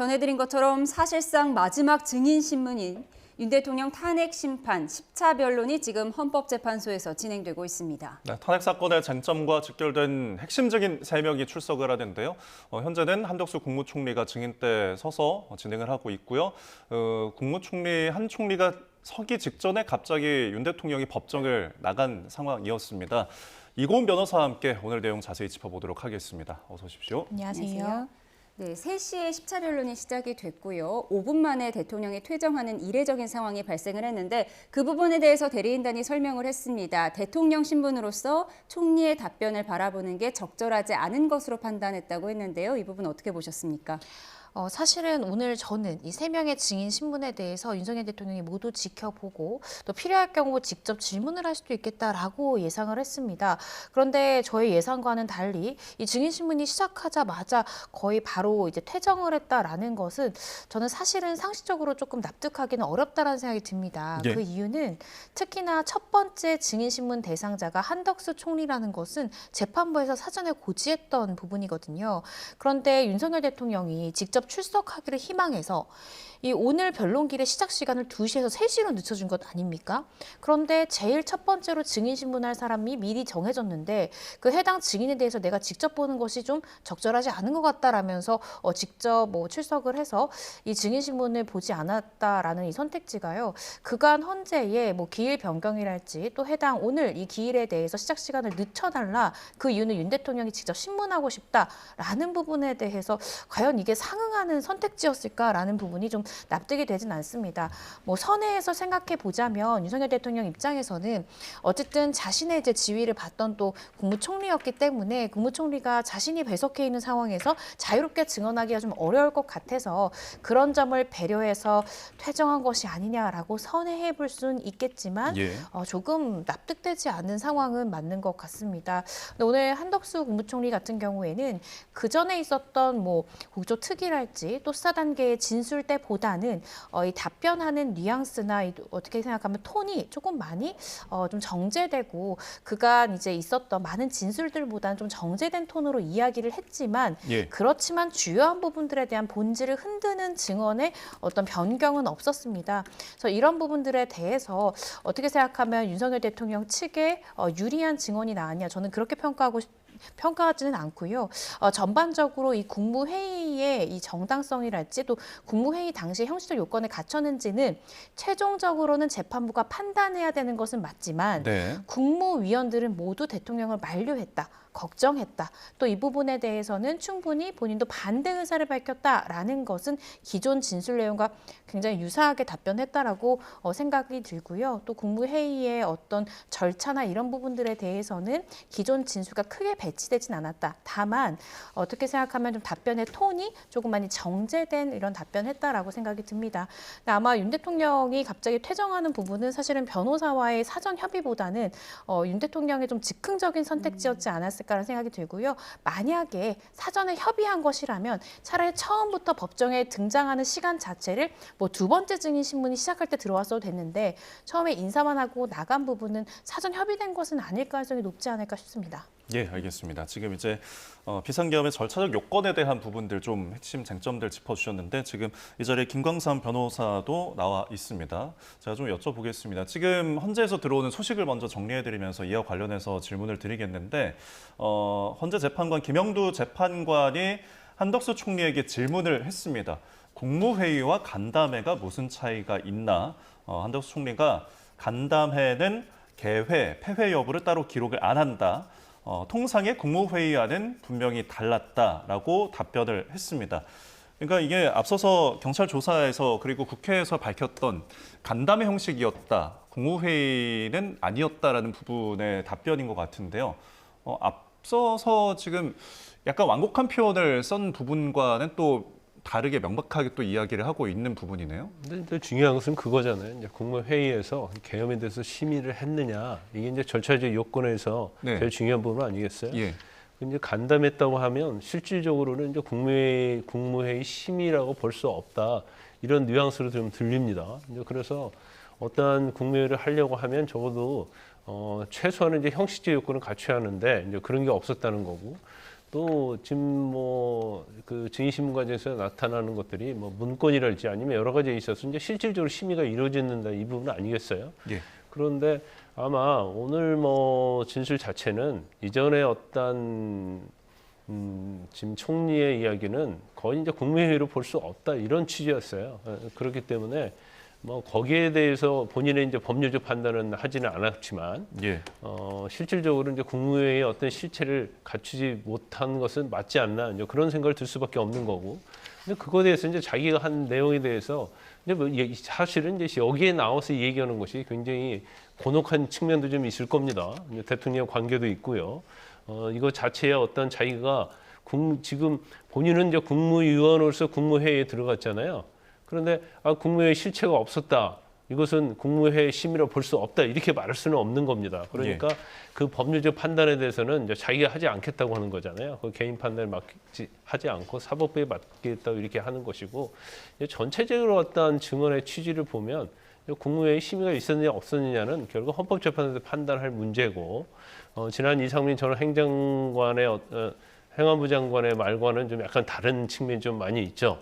전해드린 것처럼 사실상 마지막 증인 신문인 윤 대통령 탄핵 심판 10차 변론이 지금 헌법재판소에서 진행되고 있습니다. 네, 탄핵 사건의 쟁점과 직결된 핵심적인 3명이 출석을 하는데요. 현재는 한덕수 국무총리가 증인대에 서서 진행을 하고 있고요. 국무총리 한 총리가 서기 직전에 갑자기 윤 대통령이 법정을 나간 상황이었습니다. 이고은 변호사와 함께 오늘 내용 자세히 짚어보도록 하겠습니다. 어서 오십시오. 안녕하세요. 네, 3시에 10차 변론이 시작이 됐고요. 5분 만에 대통령이 퇴정하는 이례적인 상황이 발생을 했는데 그 부분에 대해서 대리인단이 설명을 했습니다. 대통령 신분으로서 총리의 답변을 바라보는 게 적절하지 않은 것으로 판단했다고 했는데요. 이 부분 어떻게 보셨습니까? 사실은 오늘 저는 이 3명의 증인 신문에 대해서 윤석열 대통령이 모두 지켜보고 또 필요할 경우 직접 질문을 할 수도 있겠다라고 예상을 했습니다. 그런데 저의 예상과는 달리 이 증인 신문이 시작하자마자 거의 바로 이제 퇴정을 했다라는 것은 저는 사실은 상식적으로 조금 납득하기는 어렵다라는 생각이 듭니다. 예. 그 이유는 특히나 첫 번째 증인 신문 대상자가 한덕수 총리라는 것은 재판부에서 사전에 고지했던 부분이거든요. 그런데 윤석열 대통령이 직접 출석하기를 희망해서 이 오늘 변론길의 시작 시간을 2시에서 3시로 늦춰준 것 아닙니까? 그런데 제일 첫 번째로 증인 신문할 사람이 미리 정해졌는데 그 해당 증인에 대해서 내가 직접 보는 것이 좀 적절하지 않은 것 같다라면서 직접 출석을 해서 이 증인 신문을 보지 않았다라는 이 선택지가요. 그간 헌재의 기일 변경이랄지 또 해당 오늘 이 기일에 대해서 시작 시간을 늦춰달라 그 이유는 윤 대통령이 직접 신문하고 싶다라는 부분에 대해서 과연 이게 상응하는 선택지였을까라는 부분이 좀 납득이 되진 않습니다. 선회에서 생각해 보자면 윤석열 대통령 입장에서는 어쨌든 자신의 이제 지위를 받던 또 국무총리였기 때문에 국무총리가 자신이 배석해 있는 상황에서 자유롭게 증언하기가 좀 어려울 것 같아서 그런 점을 배려해서 퇴정한 것이 아니냐라고 선회해 볼 수는 있겠지만 예. 조금 납득되지 않는 상황은 맞는 것 같습니다. 근데 오늘 한덕수 국무총리 같은 경우에는 그 전에 있었던 국조특위랄지 또 수사 단계의 진술 때보다는 이 답변하는 뉘앙스나 어떻게 생각하면 톤이 조금 많이 좀 정제되고 그간 이제 있었던 많은 진술들보다는 좀 정제된 톤으로 이야기를 했지만 예. 그렇지만 주요한 부분들에 대한 본질을 흔드는 증언의 어떤 변경은 없었습니다. 그래서 이런 부분들에 대해서 어떻게 생각하면 윤석열 대통령 측에 유리한 증언이 나왔냐 저는 그렇게 평가하지는 않고요. 전반적으로 이 국무회의의 이 정당성이랄지 또 국무회의 당시 형식적 요건에 갖췄는지는 최종적으로는 재판부가 판단해야 되는 것은 맞지만 네. 국무위원들은 모두 대통령을 만류했다. 걱정했다. 또 이 부분에 대해서는 충분히 본인도 반대 의사를 밝혔다라는 것은 기존 진술 내용과 굉장히 유사하게 답변했다라고 생각이 들고요. 또 국무회의의 어떤 절차나 이런 부분들에 대해서는 기존 진술과 크게 배치되진 않았다. 다만 어떻게 생각하면 좀 답변의 톤이 조금 많이 정제된 이런 답변했다라고 생각이 듭니다. 아마 윤 대통령이 갑자기 퇴정하는 부분은 사실은 변호사와의 사전 협의보다는 윤 대통령의 좀 즉흥적인 선택지였지 않았을까라는 생각이 들고요. 만약에 사전에 협의한 것이라면 차라리 처음부터 법정에 등장하는 시간 자체를 2번째 증인 신문이 시작할 때 들어왔어도 됐는데 처음에 인사만 하고 나간 부분은 사전 협의된 것은 아닐 가능성이 높지 않을까 싶습니다. 예, 알겠습니다. 지금 이제 비상계엄의 절차적 요건에 대한 부분들 좀 핵심 쟁점들 짚어주셨는데 지금 이 자리에 김광삼 변호사도 나와 있습니다. 제가 좀 여쭤보겠습니다. 지금 헌재에서 들어오는 소식을 먼저 정리해드리면서 이와 관련해서 질문을 드리겠는데 헌재 재판관 김영두 재판관이 한덕수 총리에게 질문을 했습니다. 국무회의와 간담회가 무슨 차이가 있나? 한덕수 총리가 간담회는 개회, 폐회 여부를 따로 기록을 안 한다. 통상의 국무회의와는 분명히 달랐다라고 답변을 했습니다. 그러니까 이게 앞서서 경찰 조사에서 그리고 국회에서 밝혔던 간담회 형식이었다, 국무회의는 아니었다라는 부분의 답변인 것 같은데요. 앞서서 지금 약간 완곡한 표현을 쓴 부분과는 또 다르게 명백하게 또 이야기를 하고 있는 부분이네요. 근데 중요한 것은 그거잖아요. 이제 국무회의에서 계엄에 대해서 심의를 했느냐 이게 이제 절차적 요건에서 네. 제일 중요한 부분 아니겠어요? 예. 이제 간담했다고 하면 실질적으로는 이제 국무회의 심의라고 볼 수 없다 이런 뉘앙스로 좀 들립니다. 이제 그래서 어떠한 국무회의를 하려고 하면 적어도 최소한은 이제 형식적 요건을 갖춰야 하는데 이제 그런 게 없었다는 거고. 또 지금 뭐 그 증인신문 과정에서 나타나는 것들이 뭐 문건이랄지 아니면 여러 가지에 있어서 이제 실질적으로 심의가 이루어지는다 이 부분 아니겠어요? 예. 그런데 아마 오늘 뭐 진술 자체는 이전에 어떤 지금 총리의 이야기는 거의 이제 국무회의로 볼 수 없다 이런 취지였어요. 그렇기 때문에 뭐 거기에 대해서 본인의 이제 법률적 판단은 하지는 않았지만 예. 실질적으로 이제 국무회의의 어떤 실체를 갖추지 못한 것은 맞지 않나 이제 그런 생각을 들 수밖에 없는 거고. 근데 그거에 대해서 이제 자기가 한 내용에 대해서 이제 뭐 사실은 이제 여기에 나와서 얘기하는 것이 굉장히 곤혹한 측면도 좀 있을 겁니다. 이제 대통령 관계도 있고요. 이거 자체에 어떤 자기가 지금 본인은 이제 국무위원으로서 국무회의에 들어갔잖아요. 그런데 국무회의 실체가 없었다. 이것은 국무회의 심의로 볼 수 없다. 이렇게 말할 수는 없는 겁니다. 그러니까 그 법률적 판단에 대해서는 이제 자기가 하지 않겠다고 하는 거잖아요. 그 개인 판단을 하지 않고 사법부에 맡겠다고 이렇게 하는 것이고 전체적으로 어떤 증언의 취지를 보면 국무회의 심의가 있었느냐 없었느냐는 결국 헌법재판소에서 판단할 문제고 지난 이상민 전 행정관의 행안부 장관의 말과는 좀 약간 다른 측면이 좀 많이 있죠.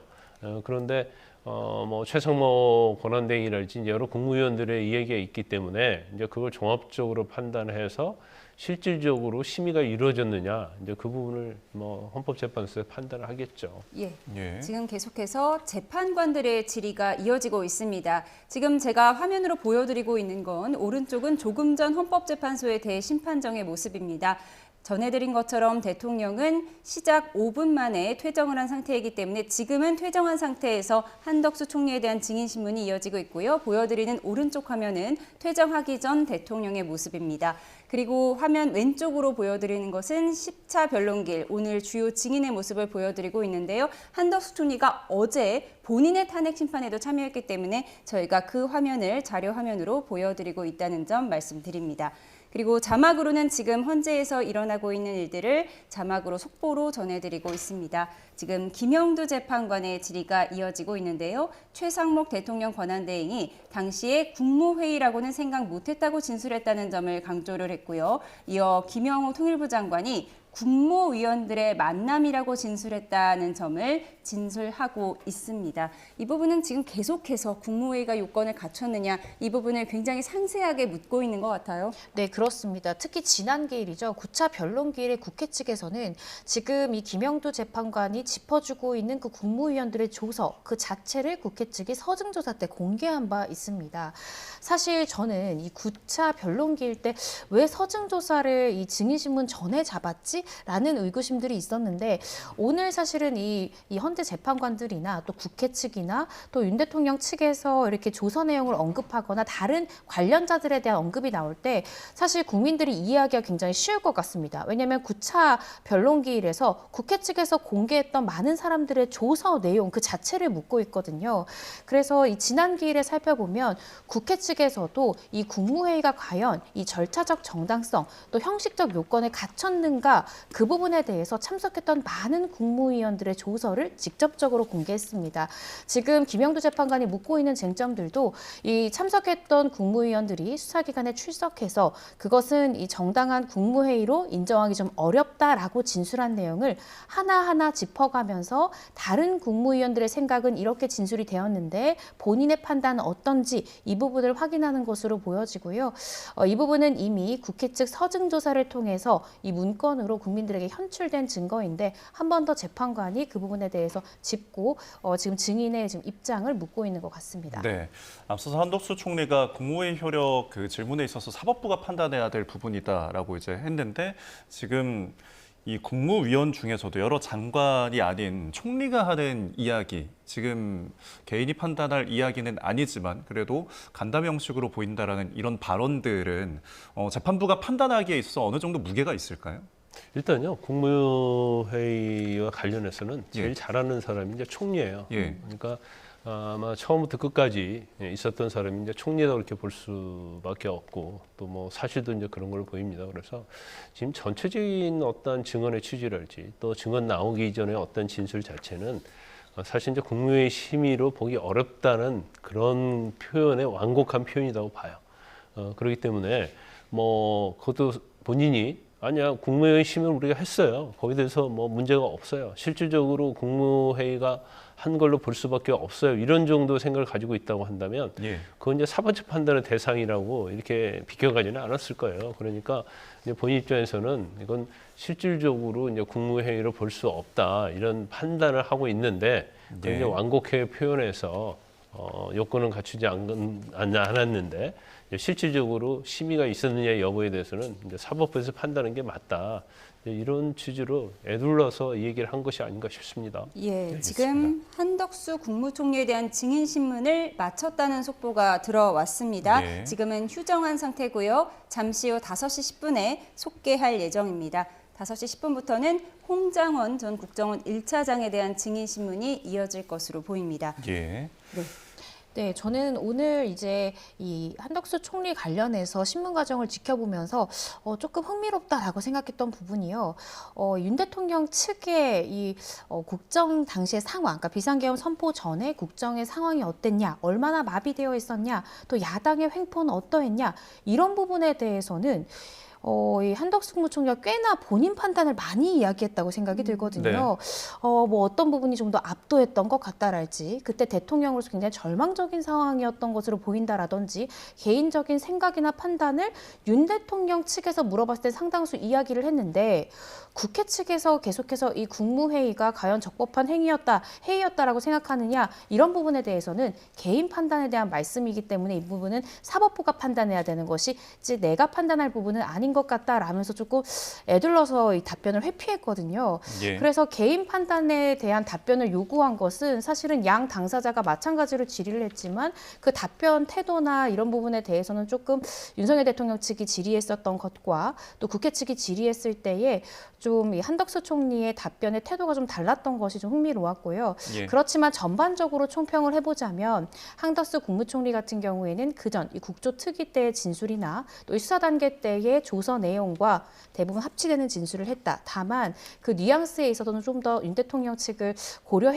그런데 뭐 최상목 권한대행이랄지 여러 국무위원들의 이야기가 있기 때문에 이제 그걸 종합적으로 판단해서 실질적으로 심의가 이루어졌느냐 이제 그 부분을 뭐 헌법재판소에서 판단을 하겠죠. 예. 예. 지금 계속해서 재판관들의 질의가 이어지고 있습니다. 지금 제가 화면으로 보여드리고 있는 건 오른쪽은 조금 전 헌법재판소의 대심판정의 모습입니다. 전해드린 것처럼 대통령은 시작 5분 만에 퇴정을 한 상태이기 때문에 지금은 퇴정한 상태에서 한덕수 총리에 대한 증인신문이 이어지고 있고요. 보여드리는 오른쪽 화면은 퇴정하기 전 대통령의 모습입니다. 그리고 화면 왼쪽으로 보여드리는 것은 10차 변론길, 오늘 주요 증인의 모습을 보여드리고 있는데요. 한덕수 총리가 어제 본인의 탄핵 심판에도 참여했기 때문에 저희가 그 화면을 자료 화면으로 보여드리고 있다는 점 말씀드립니다. 그리고 자막으로는 지금 헌재에서 일어나고 있는 일들을 자막으로 속보로 전해드리고 있습니다. 지금 김영두 재판관의 질의가 이어지고 있는데요. 최상목 대통령 권한대행이 당시에 국무회의라고는 생각 못했다고 진술했다는 점을 강조를 했고요. 이어 김영호 통일부 장관이 국무위원들의 만남이라고 진술했다는 점을 진술하고 있습니다. 이 부분은 지금 계속해서 국무회의가 요건을 갖췄느냐 이 부분을 굉장히 상세하게 묻고 있는 것 같아요. 네, 그렇습니다. 특히 지난 기일이죠. 9차 변론기일에 국회 측에서는 지금 이 김영두 재판관이 짚어주고 있는 그 국무위원들의 조서 그 자체를 국회 측이 서증조사 때 공개한 바 있습니다. 사실 저는 이 9차 변론기일 때 왜 서증조사를 이 증인신문 전에 잡았지? 라는 의구심들이 있었는데 오늘 사실은 이 헌재 재판관들이나 또 국회 측이나 또 윤 대통령 측에서 이렇게 조서 내용을 언급하거나 다른 관련자들에 대한 언급이 나올 때 사실 국민들이 이해하기가 굉장히 쉬울 것 같습니다. 왜냐하면 9차 변론기일에서 국회 측에서 공개했던 많은 사람들의 조서 내용 그 자체를 묻고 있거든요. 그래서 이 지난 기일에 살펴보면 국회 측에서도 이 국무회의가 과연 이 절차적 정당성 또 형식적 요건을 갖췄는가 그 부분에 대해서 참석했던 많은 국무위원들의 조서를 직접적으로 공개했습니다. 지금 김영두 재판관이 묻고 있는 쟁점들도 이 참석했던 국무위원들이 수사기관에 출석해서 그것은 이 정당한 국무회의로 인정하기 좀 어렵다라고 진술한 내용을 하나하나 짚어가면서 다른 국무위원들의 생각은 이렇게 진술이 되었는데 본인의 판단은 어떤지 이 부분을 확인하는 것으로 보여지고요. 이 부분은 이미 국회 측 서증조사를 통해서 이 문건으로 국민들에게 현출된 증거인데 한 번 더 재판관이 그 부분에 대해서 짚고 지금 증인의 지금 입장을 묻고 있는 것 같습니다. 네, 앞서서 한덕수 총리가 국무회의 효력 그 질문에 있어서 사법부가 판단해야 될 부분이다라고 이제 했는데 지금 이 국무위원 중에서도 여러 장관이 아닌 총리가 하는 이야기, 지금 개인이 판단할 이야기는 아니지만 그래도 간담 형식으로 보인다라는 이런 발언들은 재판부가 판단하기에 있어서 어느 정도 무게가 있을까요? 일단요 국무회의와 관련해서는 제일 예. 잘하는 사람이 이제 총리예요. 예. 그러니까 아마 처음부터 끝까지 있었던 사람이 이제 총리다 그렇게 볼 수밖에 없고 또 뭐 사실도 이제 그런 걸로 보입니다. 그래서 지금 전체적인 어떤 증언의 취지랄지 또 증언 나오기 전에 어떤 진술 자체는 사실 이제 국무회의 심의로 보기 어렵다는 그런 표현의 완곡한 표현이라고 봐요. 그렇기 때문에 뭐 그것도 본인이 아니야, 국무회의 심의를 우리가 했어요. 거기에 대해서 뭐 문제가 없어요. 실질적으로 국무회의가 한 걸로 볼 수밖에 없어요. 이런 정도 생각을 가지고 있다고 한다면 예. 그건 이제 사법적 판단의 대상이라고 이렇게 비껴가지는 않았을 거예요. 그러니까 이제 본인 입장에서는 이건 실질적으로 이제 국무회의로 볼 수 없다 이런 판단을 하고 있는데 예. 이제 완곡하게 표현해서 요건은 갖추지 않았는데 실질적으로 심의가 있었느냐 여부에 대해서는 이제 사법부에서 판단하는 게 맞다. 이런 취지로 애둘러서 이 얘기를 한 것이 아닌가 싶습니다. 예, 지금 한덕수 국무총리에 대한 증인 신문을 마쳤다는 속보가 들어왔습니다. 예. 지금은 휴정한 상태고요. 잠시 후 5시 10분에 속개할 예정입니다. 5시 10분부터는 홍장원 전 국정원 1차장에 대한 증인 신문이 이어질 것으로 보입니다. 예. 네, 저는 오늘 이제 이 한덕수 총리 관련해서 신문 과정을 지켜보면서 조금 흥미롭다라고 생각했던 부분이요. 윤 대통령 측의 이 국정 당시의 상황, 그러니까 비상계엄 선포 전에 국정의 상황이 어땠냐, 얼마나 마비되어 있었냐, 또 야당의 횡포는 어떠했냐, 이런 부분에 대해서는 이 한덕수 국무총리가 꽤나 본인 판단을 많이 이야기했다고 생각이 들거든요. 뭐 어떤 부분이 좀 더 압도했던 것 같다랄지, 그때 대통령으로서 굉장히 절망적인 상황이었던 것으로 보인다라든지, 개인적인 생각이나 판단을 윤 대통령 측에서 물어봤을 때 상당수 이야기를 했는데, 국회 측에서 계속해서 이 국무회의가 과연 적법한 회의였다라고 생각하느냐, 이런 부분에 대해서는 개인 판단에 대한 말씀이기 때문에 이 부분은 사법부가 판단해야 되는 것이 내가 판단할 부분은 아닌 것 같다라면서 조금 애둘러서 이 답변을 회피했거든요. 예. 그래서 개인 판단에 대한 답변을 요구한 것은 사실은 양 당사자가 마찬가지로 질의를 했지만 그 답변 태도나 이런 부분에 대해서는 조금 윤석열 대통령 측이 질의했었던 것과 또 국회 측이 질의했을 때에 좀 이 한덕수 총리의 답변의 태도가 좀 달랐던 것이 좀 흥미로웠고요. 예. 그렇지만 전반적으로 총평을 해보자면 한덕수 국무총리 같은 경우에는 그전 이 국조특위 때의 진술이나 또 이 수사 단계 때의 조서 내용과 대부분 합치되는 진술을 했다. 다만 그 뉘앙스에 있어서는 좀 더 윤 대통령 측을 고려를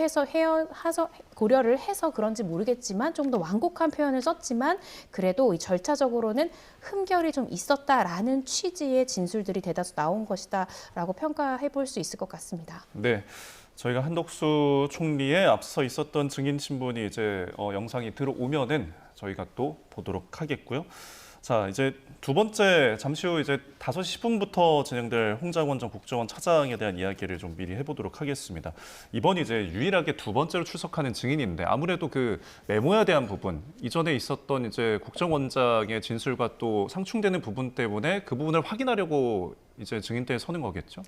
해서 그런지 모르겠지만 좀 더 완곡한 표현을 썼지만 그래도 이 절차적으로는 흠결이 좀 있었다라는 취지의 진술들이 대다수 나온 것이다라고 평가해 볼 수 있을 것 같습니다. 네. 저희가 한덕수 총리의 앞서 있었던 증인 신문이 이제 영상이 들어오면은 저희가 또 보도록 하겠고요. 자, 이제 두 번째 잠시 후 이제 5시 10분부터 진행될 홍장원 전 국정원 차장에 대한 이야기를 좀 미리 해보도록 하겠습니다. 이번이 이제 유일하게 두 번째로 출석하는 증인인데 아무래도 그 메모에 대한 부분, 이전에 있었던 이제 국정원장의 진술과 또 상충되는 부분 때문에 그 부분을 확인하려고 이제 증인대에 서는 거겠죠?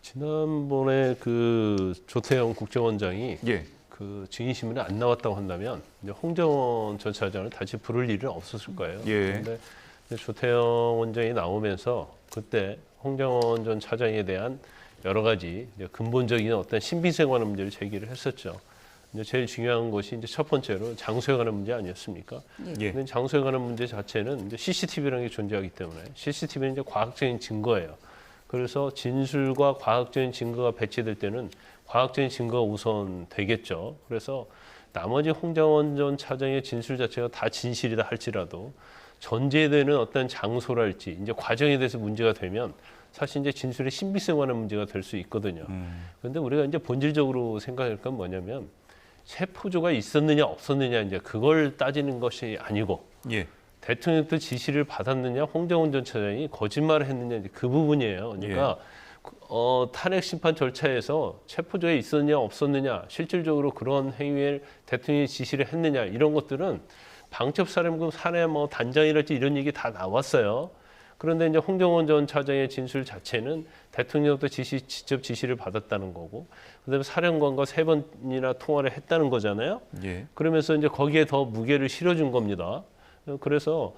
지난번에 그 조태영 국정원장이 예. 그 증인 신문에 안 나왔다고 한다면 이제 홍정원 전 차장을 다시 부를 일은 없었을 거예요. 예. 그런데 조태영 원장이 나오면서 그때 홍정원 전 차장에 대한 여러 가지 이제 근본적인 어떤 신빙성에 관한 문제를 제기를 했었죠. 이제 제일 중요한 것이 이제 첫 번째로 장소에 관한 문제 아니었습니까? 예. 근데 장소에 관한 문제 자체는 이제 CCTV라는 게 존재하기 때문에 CCTV는 이제 과학적인 증거예요. 그래서 진술과 과학적인 증거가 배치될 때는 과학적인 증거가 우선 되겠죠. 그래서 나머지 홍장원 전 차장의 진술 자체가 다 진실이다 할지라도 전제되는 어떤 장소랄지 이제 과정에 대해서 문제가 되면 사실 이제 진술의 신빙성에 관한 문제가 될 수 있거든요. 그런데 우리가 이제 본질적으로 생각할 건 뭐냐면 체포조가 있었느냐 없었느냐 이제 그걸 따지는 것이 아니고 예. 대통령부터 지시를 받았느냐 홍정원 전 차장이 거짓말을 했느냐 이제 그 부분이에요. 그러니까 탄핵 심판 절차에서 체포조에 있었느냐 없었느냐 실질적으로 그런 행위를 대통령이 지시를 했느냐 이런 것들은 방첩사령부 사내 뭐 단장이랄지 이런 얘기 다 나왔어요. 그런데 이제 홍정원 전 차장의 진술 자체는 대통령부터 직접 지시를 받았다는 거고, 그다음에 사령관과 3번이나 통화를 했다는 거잖아요. 예. 그러면서 이제 거기에 더 무게를 실어준 겁니다. 그래서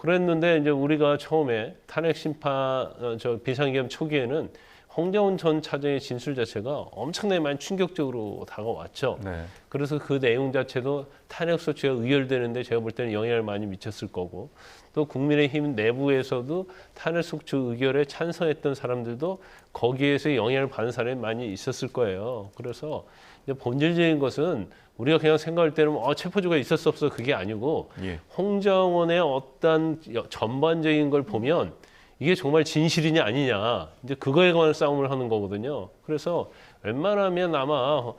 그랬는데 이제 우리가 처음에 탄핵 심판 비상계엄 초기에는 홍정원 전 차장의 진술 자체가 엄청나게 많이 충격적으로 다가왔죠. 네. 그래서 그 내용 자체도 탄핵 소추가 의결되는데 제가 볼 때는 영향을 많이 미쳤을 거고, 또 국민의힘 내부에서도 탄핵 소추 의결에 찬성했던 사람들도 거기에서 영향을 받은 사람이 많이 있었을 거예요. 그래서 이제 본질적인 것은 우리가 그냥 생각할 때는 체포조가 있었어 없어 그게 아니고 예. 홍정원의 어떤 전반적인 걸 보면 이게 정말 진실이냐 아니냐 이제 그거에 관한 싸움을 하는 거거든요. 그래서 웬만하면 아마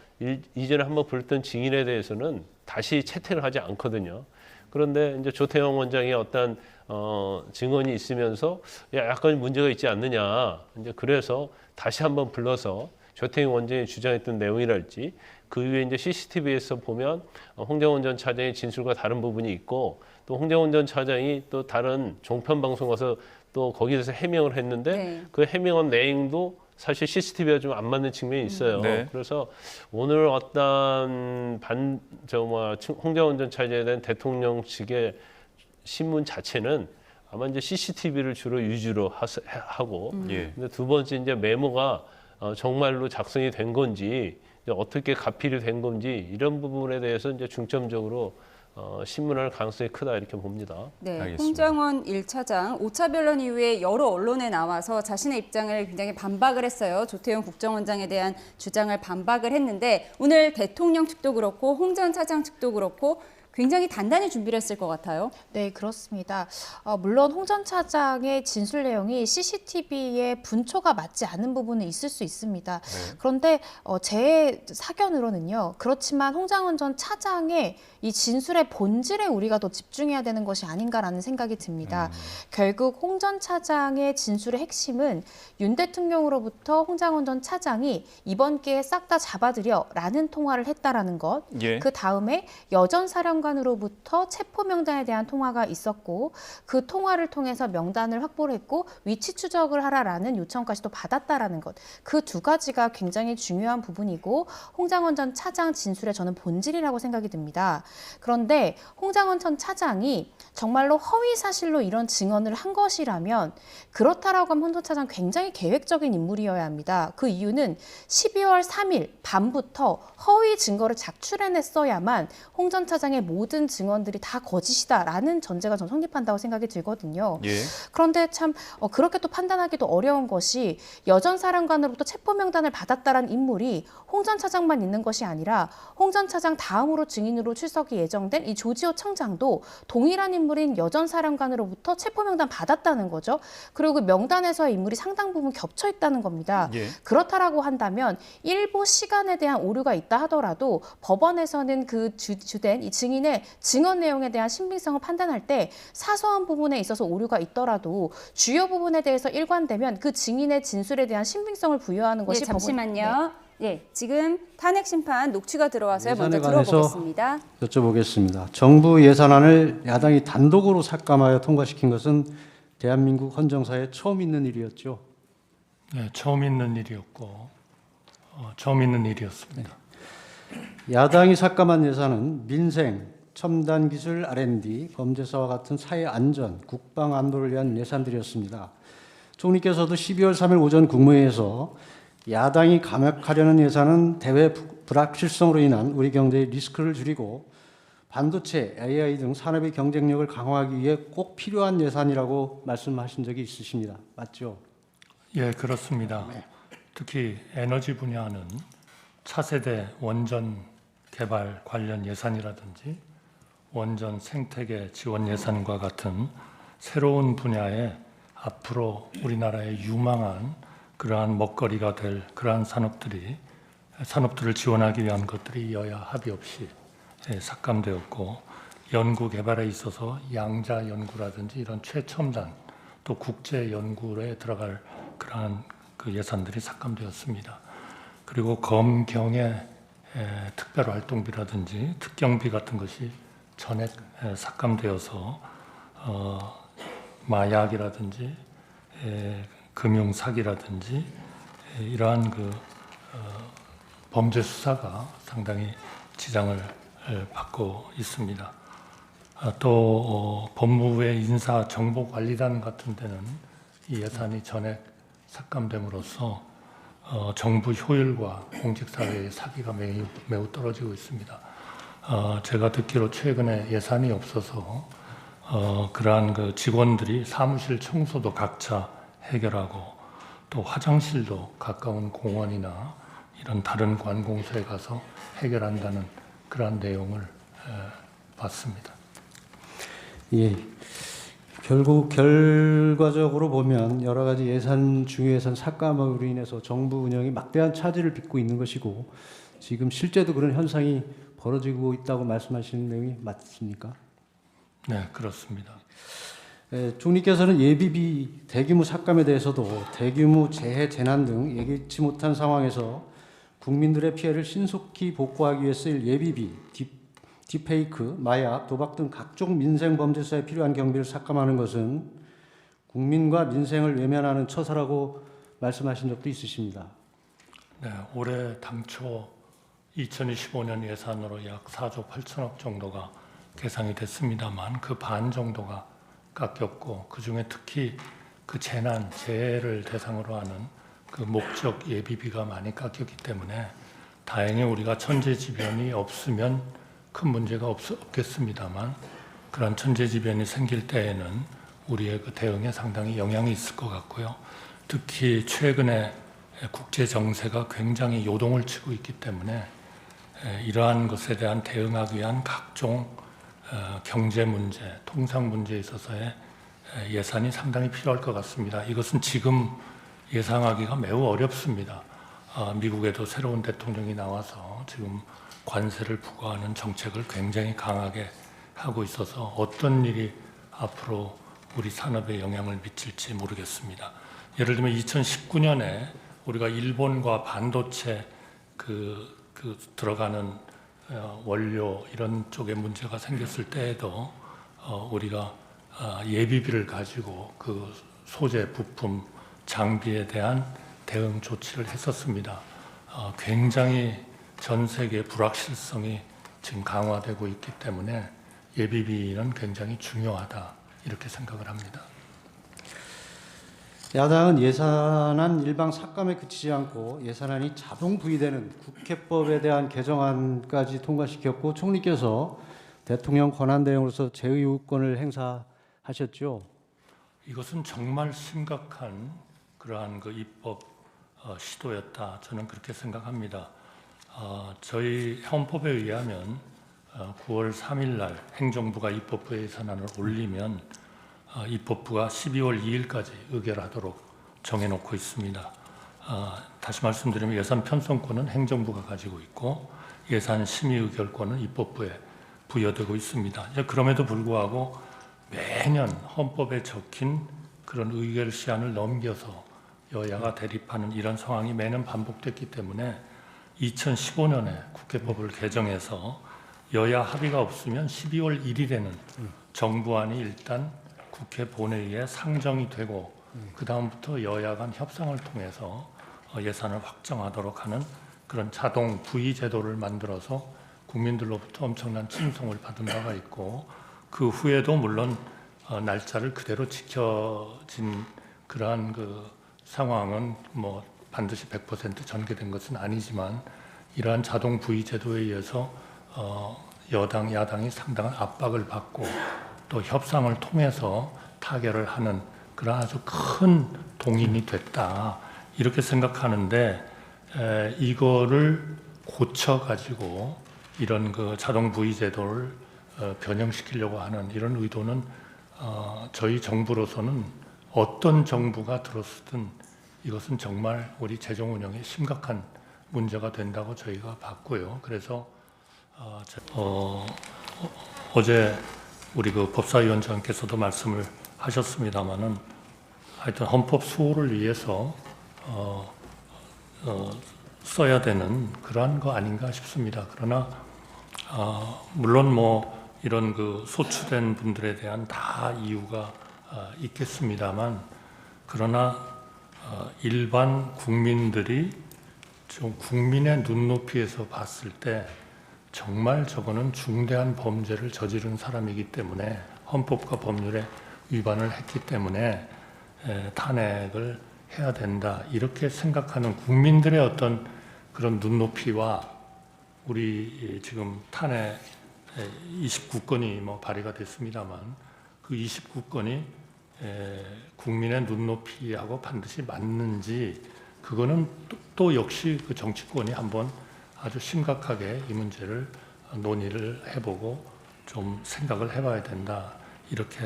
이전에 한번 불렀던 증인에 대해서는 다시 채택을 하지 않거든요. 그런데 이제 조태영 원장이 어떤 증언이 있으면서 약간 문제가 있지 않느냐 이제 그래서 다시 한번 불러서 조태영 원장이 주장했던 내용이랄지 그 이후에 이제 CCTV에서 보면 홍장원 전 차장의 진술과 다른 부분이 있고 또 홍장원 전 차장이 또 다른 종편 방송 가서 또 거기에서 해명을 했는데 네. 그 해명한 내용도 사실 CCTV와 좀 안 맞는 측면이 있어요. 네. 그래서 오늘 어떤 홍장원 전 차장에 대한 대통령 측의 신문 자체는 아마 이제 CCTV를 주로 위주로 하고 예. 근데 두 번째 이제 메모가 정말로 작성이 된 건지 이제 어떻게 가필이 된 건지 이런 부분에 대해서 이제 중점적으로 신문할 가능성이 크다 이렇게 봅니다. 네, 알겠습니다. 홍장원 1차장 5차 변론 이후에 여러 언론에 나와서 자신의 입장을 굉장히 반박을 했어요. 조태용 국정원장에 대한 주장을 반박을 했는데 오늘 대통령 측도 그렇고 홍 전 차장 측도 그렇고 굉장히 단단히 준비를 했을 것 같아요. 네, 그렇습니다. 물론 홍 전 차장의 진술 내용이 CCTV의 분초가 맞지 않는 부분은 있을 수 있습니다. 그런데 제 사견으로는요. 그렇지만 홍장원 전 차장의 이 진술의 본질에 우리가 더 집중해야 되는 것이 아닌가라는 생각이 듭니다. 결국 홍 전 차장의 진술의 핵심은 윤 대통령으로부터 홍장원 전 차장이 이번 기회에 싹 다 잡아들여라는 통화를 했다라는 것. 예. 그 다음에 여전 사령관으로부터 체포 명단에 대한 통화가 있었고 그 통화를 통해서 명단을 확보를 했고 위치 추적을 하라라는 요청까지도 받았다라는 것. 그 두 가지가 굉장히 중요한 부분이고 홍장원 전 차장 진술의 저는 본질이라고 생각이 듭니다. 그런데 홍장원 전 차장이 정말로 허위 사실로 이런 증언을 한 것이라면 그렇다라고 하면 홍 전 차장 굉장히 계획적인 인물이어야 합니다. 그 이유는 12월 3일 밤부터 허위 증거를 작출해냈어야만 홍 전 차장의 모든 증언들이 다 거짓이다라는 전제가 전 성립한다고 생각이 들거든요. 예. 그런데 참 그렇게 또 판단하기도 어려운 것이 여전 사령관으로부터 체포 명단을 받았다라는 인물이 홍 전 차장만 있는 것이 아니라 홍 전 차장 다음으로 증인으로 출석이 예정된 이 조지호 청장도 동일한 인물인 여전 사령관으로부터 체포 명단 받았다는 거죠. 그리고 그 명단에서의 인물이 상당 부분 겹쳐 있다는 겁니다. 예. 그렇다라고 한다면 일부 시간에 대한 오류가 있다 하더라도 법원에서는 그 주된 이 증인의 증언 내용에 대한 신빙성을 판단할 때 사소한 부분에 있어서 오류가 있더라도 주요 부분에 대해서 일관되면 그 증인의 진술에 대한 신빙성을 부여하는 것이 예, 잠시만요. 법원... 예, 지금 탄핵 심판 녹취가 들어와서요. 먼저 예산에 관해서 들어보겠습니다. 여쭤보겠습니다. 정부 예산안을 야당이 단독으로 삭감하여 통과시킨 것은 대한민국 헌정사에 처음 있는 일이었죠. 네, 처음 있는 일이었고 처음 있는 일이었습니다. 야당이 삭감한 예산은 민생, 첨단 기술 R&D, 범죄사와 같은 사회 안전, 국방 안보를 위한 예산들이었습니다. 총리께서도 12월 3일 오전 국무회의에서 야당이 감액하려는 예산은 대외 불확실성으로 인한 우리 경제의 리스크를 줄이고 반도체, AI 등 산업의 경쟁력을 강화하기 위해 꼭 필요한 예산이라고 말씀하신 적이 있으십니다. 맞죠? 예, 그렇습니다. 특히 에너지 분야는 차세대 원전 개발 관련 예산이라든지 원전 생태계 지원 예산과 같은 새로운 분야에 앞으로 우리나라의 유망한 그러한 먹거리가 될 그러한 산업들을 지원하기 위한 것들이 여야 합의 없이 삭감되었고 연구 개발에 있어서 양자 연구라든지 이런 최첨단 또 국제 연구에 들어갈 그러한 그 예산들이 삭감되었습니다. 그리고 검경의 특별활동비라든지 특경비 같은 것이 전액 삭감되어서 마약이라든지 금융 사기라든지 이러한 그 범죄 수사가 상당히 지장을 받고 있습니다. 또 법무부의 인사 정보관리단 같은 데는 이 예산이 전액 삭감됨으로써 정부 효율과 공직사회의 사기가 매우 떨어지고 있습니다. 제가 듣기로 최근에 예산이 없어서 그러한 그 직원들이 사무실 청소도 각자 해결하고 또 화장실도 가까운 공원이나 이런 다른 관공서에 가서 해결한다는 그러한 내용을 봤습니다. 예. 결국 결과적으로 보면 여러 가지 예산 중예산 삭감으로 인해서 정부 운영이 막대한 차질을 빚고 있는 것이고 지금 실제도 그런 현상이 벌어지고 있다고 말씀하시는 내용이 맞습니까? 네, 그렇습니다. 총리께서는 예비비 대규모 삭감에 대해서도 대규모 재해, 재난 등 예기치 못한 상황에서 국민들의 피해를 신속히 복구하기 위해 쓰일 예비비, 딥페이크, 마약, 도박 등 각종 민생 범죄사에 필요한 경비를 삭감하는 것은 국민과 민생을 외면하는 처사라고 말씀하신 적도 있으십니다. 네, 올해 당초 2025년 예산으로 약 4조 8천억 정도가 계상이 됐습니다만 그 반 정도가 깎였고 그중에 특히 그 재난, 재해를 대상으로 하는 그 목적 예비비가 많이 깎였기 때문에 다행히 우리가 천재지변이 없으면 큰 문제가 없겠습니다만 그런 천재지변이 생길 때에는 우리의 그 대응에 상당히 영향이 있을 것 같고요. 특히 최근에 국제 정세가 굉장히 요동을 치고 있기 때문에 이러한 것에 대한 대응하기 위한 각종 경제 문제, 통상 문제에 있어서의 예산이 상당히 필요할 것 같습니다. 이것은 지금 예상하기가 매우 어렵습니다. 미국에도 새로운 대통령이 나와서 지금 관세를 부과하는 정책을 굉장히 강하게 하고 있어서 어떤 일이 앞으로 우리 산업에 영향을 미칠지 모르겠습니다. 예를 들면 2019년에 우리가 일본과 반도체 들어가는 원료 이런 쪽에 문제가 생겼을 때에도 우리가 예비비를 가지고 그 소재, 부품, 장비에 대한 대응 조치를 했었습니다. 굉장히 전 세계 불확실성이 지금 강화되고 있기 때문에 예비비는 굉장히 중요하다 이렇게 생각을 합니다. 야당은 예산안 일방 삭감에 그치지 않고 예산안이 자동 부의되는 국회법에 대한 개정안까지 통과시켰고 총리께서 대통령 권한 대행으로서 제의우권을 행사하셨죠. 이것은 정말 심각한 그러한 그 입법 시도였다. 저는 그렇게 생각합니다. 저희 헌법에 의하면 9월 3일 날 행정부가 입법부에 예산안을 올리면 입법부가 12월 2일까지 의결하도록 정해놓고 있습니다. 다시 말씀드리면 예산 편성권은 행정부가 가지고 있고 예산 심의 의결권은 입법부에 부여되고 있습니다. 그럼에도 불구하고 매년 헌법에 적힌 그런 의결 시한을 넘겨서 여야가 대립하는 이런 상황이 매년 반복됐기 때문에 2015년에 국회법을 개정해서 여야 합의가 없으면 12월 1일에는 정부안이 일단 국회 본회의에 상정이 되고 그 다음부터 여야 간 협상을 통해서 예산을 확정하도록 하는 그런 자동 부의 제도를 만들어서 국민들로부터 엄청난 칭송을 받은 바가 있고 그 후에도 물론 날짜를 그대로 지켜진 그러한 그 상황은 뭐 반드시 100% 전개된 것은 아니지만 이러한 자동 부의 제도에 의해서 여당, 야당이 상당한 압박을 받고 또 협상을 통해서 타결을 하는 그런 아주 큰 동인이 됐다 이렇게 생각하는데 이거를 고쳐가지고 이런 그 자동 부의 제도를 변형시키려고 하는 이런 의도는 저희 정부로서는 어떤 정부가 들었든 이것은 정말 우리 재정 운영에 심각한 문제가 된다고 저희가 봤고요. 그래서 어제 우리 그 법사위원장께서도 말씀을 하셨습니다마는 하여튼 헌법 수호를 위해서 써야 되는 그러한 거 아닌가 싶습니다. 그러나 물론 뭐 이런 그 소추된 분들에 대한 다 이유가 있겠습니다만 그러나 일반 국민들이 좀 국민의 눈높이에서 봤을 때 정말 저거는 중대한 범죄를 저지른 사람이기 때문에 헌법과 법률에 위반을 했기 때문에 탄핵을 해야 된다 이렇게 생각하는 국민들의 어떤 그런 눈높이와 우리 지금 탄핵 29건이 뭐 발의가 됐습니다만 그 29건이 국민의 눈높이하고 반드시 맞는지 그거는 또 역시 그 정치권이 한번 아주 심각하게 이 문제를 논의를 해보고 좀 생각을 해봐야 된다 이렇게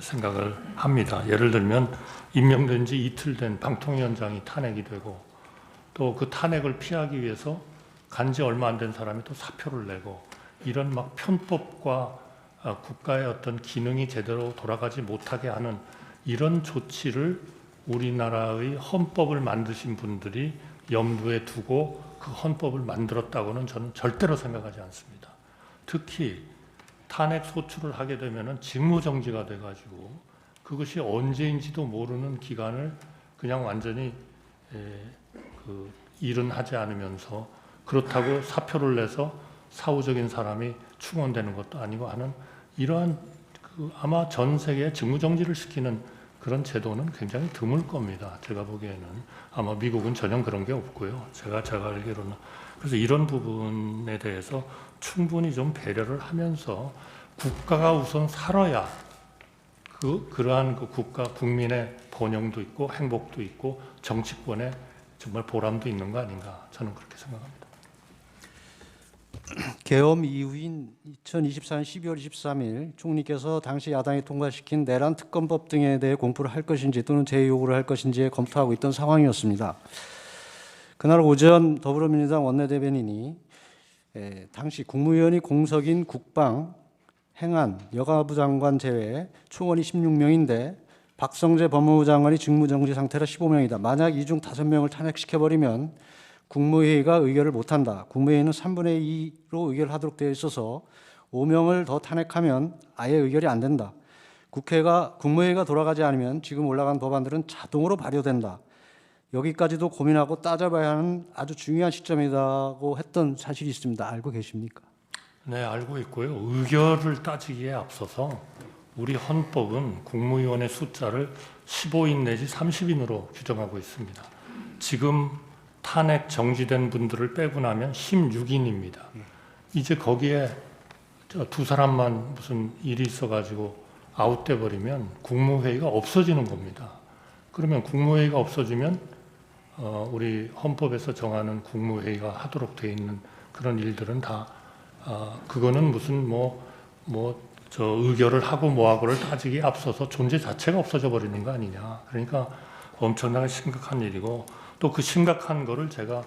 생각을 합니다. 예를 들면 임명된 지 이틀 된 방통위원장이 탄핵이 되고 또 그 탄핵을 피하기 위해서 간지 얼마 안 된 사람이 또 사표를 내고 이런 막 편법과 국가의 어떤 기능이 제대로 돌아가지 못하게 하는 이런 조치를 우리나라의 헌법을 만드신 분들이 염두에 두고 그 헌법을 만들었다고는 저는 절대로 생각하지 않습니다. 특히 탄핵 소추를 하게 되면은 직무정지가 돼가지고 그것이 언제인지도 모르는 기간을 그냥 완전히 일은 하지 않으면서 그렇다고 사표를 내서 사후적인 사람이 충원되는 것도 아니고 하는 이러한 아마 전 세계에 직무정지를 시키는 그런 제도는 굉장히 드물 겁니다. 제가 보기에는 아마 미국은 전혀 그런 게 없고요. 제가 알기로는 그래서 이런 부분에 대해서 충분히 좀 배려를 하면서 국가가 우선 살아야 그러한 그 국가 국민의 번영도 있고 행복도 있고 정치권에 정말 보람도 있는 거 아닌가 저는 그렇게 생각합니다. 계엄 이후인 2024년 12월 23일 총리께서 당시 야당이 통과시킨 내란 특검법 등에 대해 공포를 할 것인지 또는 재요구를 할 것인지 검토하고 있던 상황이었습니다. 그날 오전 더불어민주당 원내대변인이 당시 국무위원이 공석인 국방, 행안, 여가부 장관 제외 총원이 16명인데 박성재 법무부 장관이 직무정지 상태라 15명이다. 만약 이 중 5명을 탄핵시켜버리면 국무회의가 의결을 못한다. 국무회의는 3분의 2로 의결하도록 되어 있어서 5명을 더 탄핵하면 아예 의결이 안 된다. 국무회의가 돌아가지 않으면 지금 올라간 법안들은 자동으로 발효된다. 여기까지도 고민하고 따져봐야 하는 아주 중요한 시점이라고 했던 사실이 있습니다. 알고 계십니까? 네, 알고 있고요. 의결을 따지기에 앞서서 우리 헌법은 국무위원의 숫자를 15인 내지 30인으로 규정하고 있습니다. 지금 탄핵 정지된 분들을 빼고 나면 16인입니다. 이제 거기에 두 사람만 무슨 일이 있어가지고 아웃돼 버리면 국무회의가 없어지는 겁니다. 그러면 국무회의가 없어지면 우리 헌법에서 정하는 국무회의가 하도록 돼 있는 그런 일들은 다 그거는 무슨 저 의결을 하고 뭐하고를 따지기에 앞서서 존재 자체가 없어져 버리는 거 아니냐. 그러니까 엄청나게 심각한 일이고 또 그 심각한 거를 제가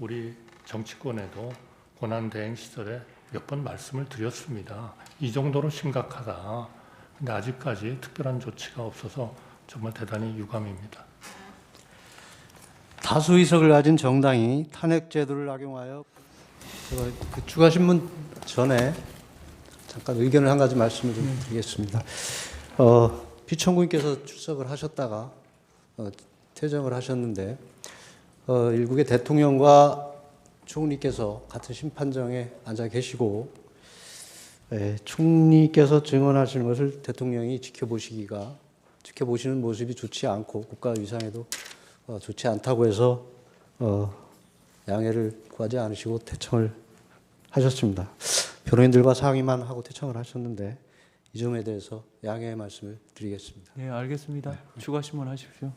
우리 정치권에도 고난대행 시절에 몇 번 말씀을 드렸습니다. 이 정도로 심각하다. 근데 아직까지 특별한 조치가 없어서 정말 대단히 유감입니다. 다수 의석을 가진 정당이 탄핵 제도를 악용하여 제가 그 추가 신문 전에 잠깐 의견을 한 가지 말씀을 좀 드리겠습니다. 피청구인께서 출석을 하셨다가 퇴정을 하셨는데 일국의 대통령과 총리께서 같은 심판정에 앉아 계시고 총리께서 증언하시는 것을 대통령이 지켜보시는 모습이 좋지 않고 국가 위상에도 좋지 않다고 해서 양해를 구하지 않으시고 퇴청을 하셨습니다. 변호인들과 상의만 하고 퇴청을 하셨는데 이 점에 대해서 양해의 말씀을 드리겠습니다. 네, 알겠습니다. 추가 신문하십시오.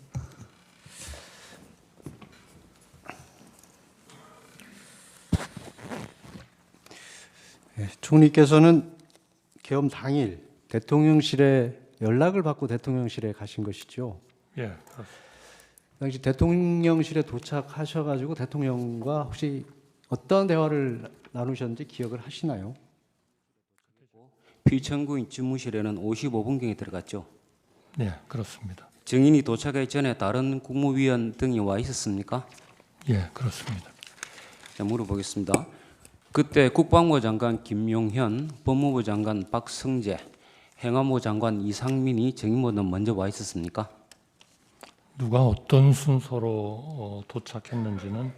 총리께서는 계엄 당일 대통령실에 연락을 받고 대통령실에 가신 것이죠. 예, 그렇습니다. 당시 대통령실에 도착하셔가지고 대통령과 혹시 어떤 대화를 나누셨는지 기억을 하시나요? 피청구인 집무실에는 55분경에 들어갔죠. 네, 그렇습니다. 증인이 도착하기 전에 다른 국무위원 등이 와 있었습니까? 예, 그렇습니다. 자, 물어보겠습니다. 그때 국방부 장관 김용현, 법무부 장관 박성재, 행안부 장관 이상민이 증인보다 먼저 와 있었습니까? 누가 어떤 순서로 도착했는지는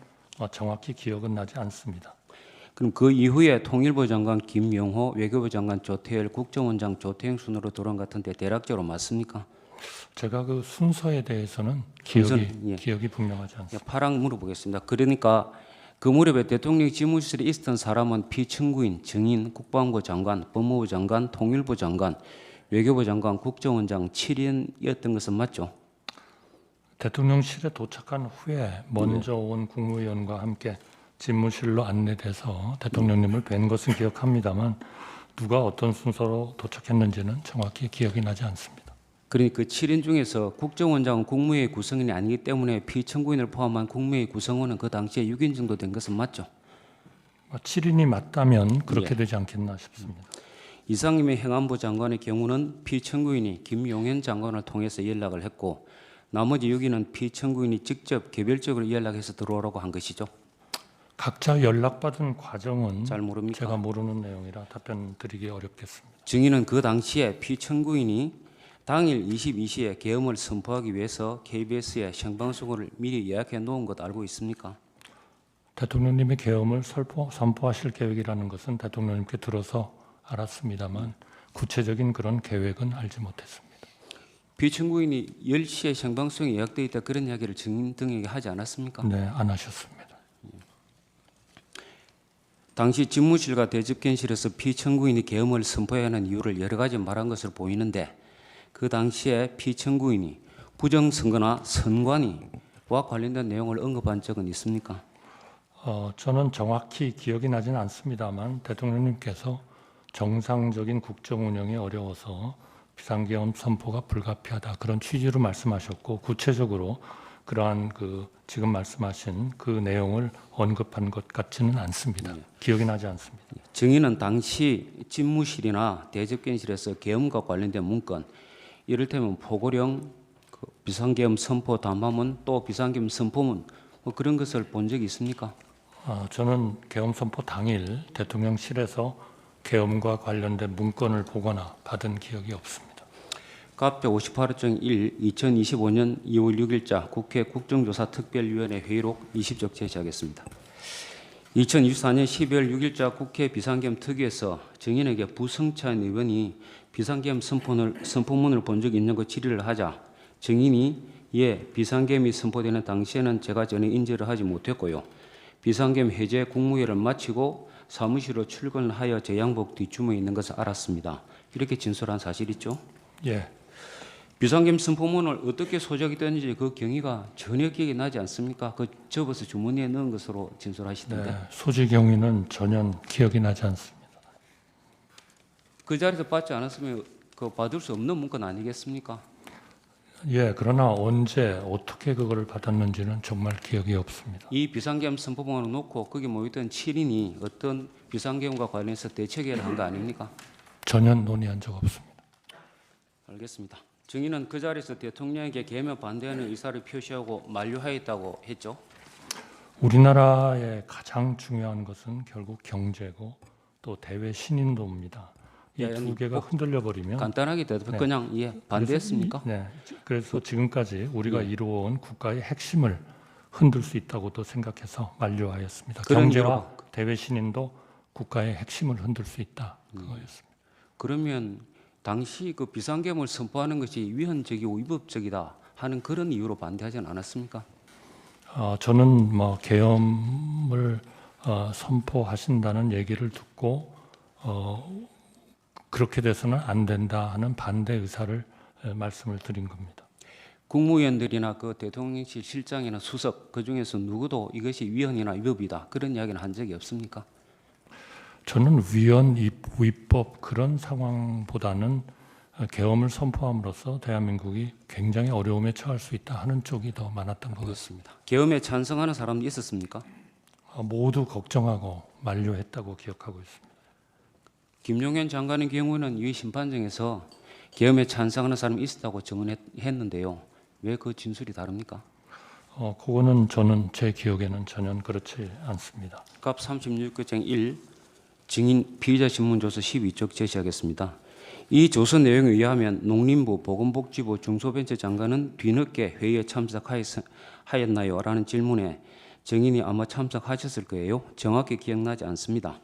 정확히 기억은 나지 않습니다. 그럼 그 이후에 통일부 장관 김용호, 외교부 장관 조태열, 국정원장 조태영 순으로 돌아온 것 같은데 대략적으로 맞습니까? 제가 그 순서에 대해서는 예. 기억이 분명하지 않습니다. 파랑 물어보겠습니다. 그러니까 그 무렵에 대통령 집무실에 있었던 사람은 피청구인, 증인, 국방부 장관, 법무부 장관, 통일부 장관, 외교부 장관, 국정원장 7인이었던 것은 맞죠? 대통령실에 도착한 후에 먼저 온 국무위원과 함께 집무실로 안내돼서 대통령님을 뵌 것은 기억합니다만 누가 어떤 순서로 도착했는지는 정확히 기억이 나지 않습니다. 그러니까 그 7인 중에서 국정원장은 국무회의 구성원이 아니기 때문에 피청구인을 포함한 국무회의 구성원은 그 당시에 6인 정도 된 것은 맞죠? 7인이 맞다면 그렇게 예. 되지 않겠나 싶습니다. 이상임의 행안부 장관의 경우는 피청구인이 김용현 장관을 통해서 연락을 했고 나머지 6인은 피청구인이 직접 개별적으로 연락해서 들어오라고 한 것이죠. 각자 연락받은 과정은 잘 모릅니까? 제가 모르는 내용이라 답변 드리기 어렵겠습니다. 증인은 그 당시에 피청구인이 당일 22시에 계엄을 선포하기 위해서 KBS에 생방송을 미리 예약해 놓은 것 알고 있습니까? 대통령님이 계엄을 선포하실 계획이라는 것은 대통령님께 들어서 알았습니다만 구체적인 그런 계획은 알지 못했습니다. 피청구인이 10시에 생방송이 예약되어 있다 그런 이야기를 증인 등에게 하지 않았습니까? 네, 안 하셨습니다. 당시 집무실과 대집견실에서 피청구인이 계엄을 선포해야 하는 이유를 여러 가지 말한 것으로 보이는데 그 당시에 피청구인이 부정선거나 선관위와 관련된 내용을 언급한 적은 있습니까? 저는 정확히 기억이 나지는 않습니다만 대통령님께서 정상적인 국정 운영이 어려워서 비상계엄 선포가 불가피하다 그런 취지로 말씀하셨고 구체적으로 그러한 지금 말씀하신 그 내용을 언급한 것 같지는 않습니다. 기억이 나지 않습니다. 증인은 당시 집무실이나 대접견실에서 계엄과 관련된 문건, 이를테면 포고령, 비상계엄 선포 담화문, 또 비상계엄 선포문 뭐 그런 것을 본 적이 있습니까? 저는 계엄 선포 당일 대통령실에서 계엄과 관련된 문건을 보거나 받은 기억이 없습니다. 카페 58호증 1 2025년 2월 6일자 국회 국정조사 특별위원회 회의록 20쪽 제시하겠습니다. 2024년 12월 6일자 국회 비상계엄 특위에서 증인에게 부성찬 의원이 비상계엄 선포문을 본 적이 있는 것 질의를 하자 증인이 예, 비상계엄이 선포되는 당시에는 제가 전혀 인지를 하지 못했고요. 비상계엄 해제 국무회의를 마치고 사무실로 출근을 하여 제 양복 뒷주머니에 있는 것을 알았습니다. 이렇게 진술한 사실 있죠? 예, 비상계엄 선포문을 어떻게 소작이 됐는지 그 경위가 전혀 기억이 나지 않습니까? 그 접어서 주머니에 넣은 것으로 진술하시던데. 네, 소지 경위는 전혀 기억이 나지 않습니다. 그 자리에서 받지 않았으면 그 받을 수 없는 문건 아니겠습니까? 예, 그러나 언제 어떻게 그거를 받았는지는 정말 기억이 없습니다. 이 비상계엄 선포문을 놓고 거기 모였던 7인이 어떤 비상계엄과 관련해서 대책회의를 한 거 아닙니까? 전혀 논의한 적 없습니다. 알겠습니다. 증인은 그 자리에서 대통령에게 계엄에 반대하는 의사를 표시하고 만류하였다고 했죠. 우리나라의 가장 중요한 것은 결국 경제고 또 대외 신인도입니다. 이 예, 두 개가 흔들려 버리면 간단하게 대답해 네. 그냥 예, 반대했습니까? 네, 그래서 지금까지 우리가 이루어온 국가의 핵심을 흔들 수 있다고도 생각해서 만류하였습니다. 그런 경제와 대외 신인도 국가의 핵심을 흔들 수 있다 그거였습니다. 그러면 당시 그 비상계엄을 선포하는 것이 위헌적이고 위법적이다 하는 그런 이유로 반대하지는 않았습니까? 저는 계엄을 선포하신다는 얘기를 듣고 그렇게 돼서는 안 된다 하는 반대 의사를 말씀을 드린 겁니다. 국무위원들이나 그 대통령실 실장이나 수석 그 중에서 누구도 이것이 위헌이나 위법이다 그런 이야기는 한 적이 없습니까? 저는 위헌, 위법 그런 상황보다는 계엄을 선포함으로써 대한민국이 굉장히 어려움에 처할 수 있다 하는 쪽이 더 많았던 것 같습니다. 계엄에 찬성하는 사람도 있었습니까? 모두 걱정하고 만류했다고 기억하고 있습니다. 김용현 장관의 경우는 이 심판정에서 계엄에 찬성하는 사람이 있었다고 증언했는데요. 왜 그 진술이 다릅니까? 그거는 저는 제 기억에는 전혀 그렇지 않습니다. 갑 36교장 1 증인 피의자 신문조서 12쪽 제시하겠습니다. 이 조서 내용에 의하면 농림부 보건복지부 중소벤처장관은 뒤늦게 회의에 참석하였나요? 라는 질문에 증인이 아마 참석하셨을 거예요. 정확히 기억나지 않습니다.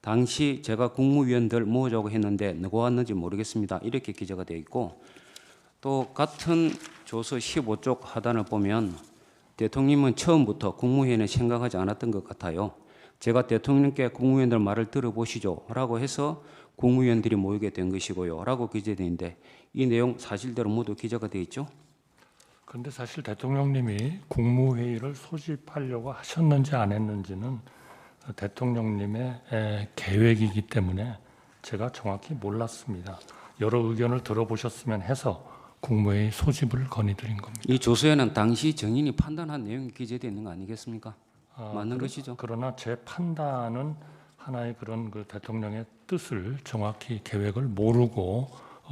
당시 제가 국무위원들 모으자고 했는데 누가 왔는지 모르겠습니다. 이렇게 기재가 되어 있고 또 같은 조서 15쪽 하단을 보면 대통령은 처음부터 국무회의는 생각하지 않았던 것 같아요. 제가 대통령께 국무위원들 말을 들어보시죠 라고 해서 국무위원들이 모이게 된 것이고요 라고 기재되어 있는데 이 내용 사실대로 모두 기재가 되어 있죠? 그런데 사실 대통령님이 국무회의를 소집하려고 하셨는지 안 했는지는 대통령님의 계획이기 때문에 제가 정확히 몰랐습니다. 여러 의견을 들어보셨으면 해서 국무회의 소집을 건의드린 겁니다. 이 조서에는 당시 정인이 판단한 내용이 기재되어 있는 거 아니겠습니까? 맞는 것이죠. 그러나 제 판단은 하나의 그런 그 대통령의 뜻을 정확히 계획을 모르고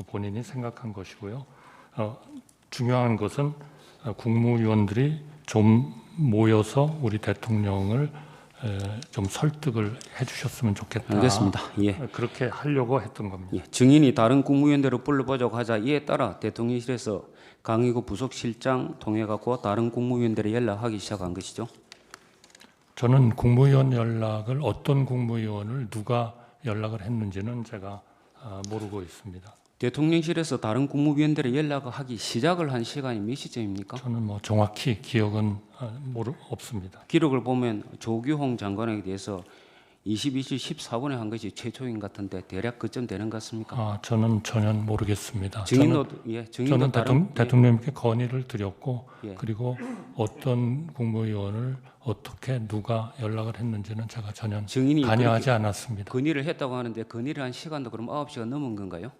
본인이 생각한 것이고요. 중요한 것은 국무위원들이 좀 모여서 우리 대통령을 좀 설득을 해주셨으면 좋겠다. 알겠습니다. 예. 그렇게 하려고 했던 겁니다. 예. 증인이 다른 국무위원들을 불러보자고 하자 이에 따라 대통령실에서 강의구 부속실장 통해 갖고 다른 국무위원들에 연락하기 시작한 것이죠. 저는 국무위원 연락을 어떤 국무위원을 누가 연락을 했는지는 제가 모르고 있습니다. 대통령실에서 다른 국무위원들에 연락하기 시작을 한 시간이 몇 시쯤입니까? 저는 뭐 정확히 기억은 없습니다. 기록을 보면 조규홍 장관에 대해서 22시 14분에 한 것이 최초인 것 같은데 대략 그쯤 되는 것 같습니까? 저는 전혀 모르겠습니다. 증인도 저는 다른 대통령님께 건의를 드렸고 예. 그리고 어떤 국무위원을 어떻게 누가 연락을 했는지는 제가 전혀 증인이 관여하지 않았습니다. 건의를 했다고 하는데 건의를 한 시간도 그럼 9시가 넘은 건가요?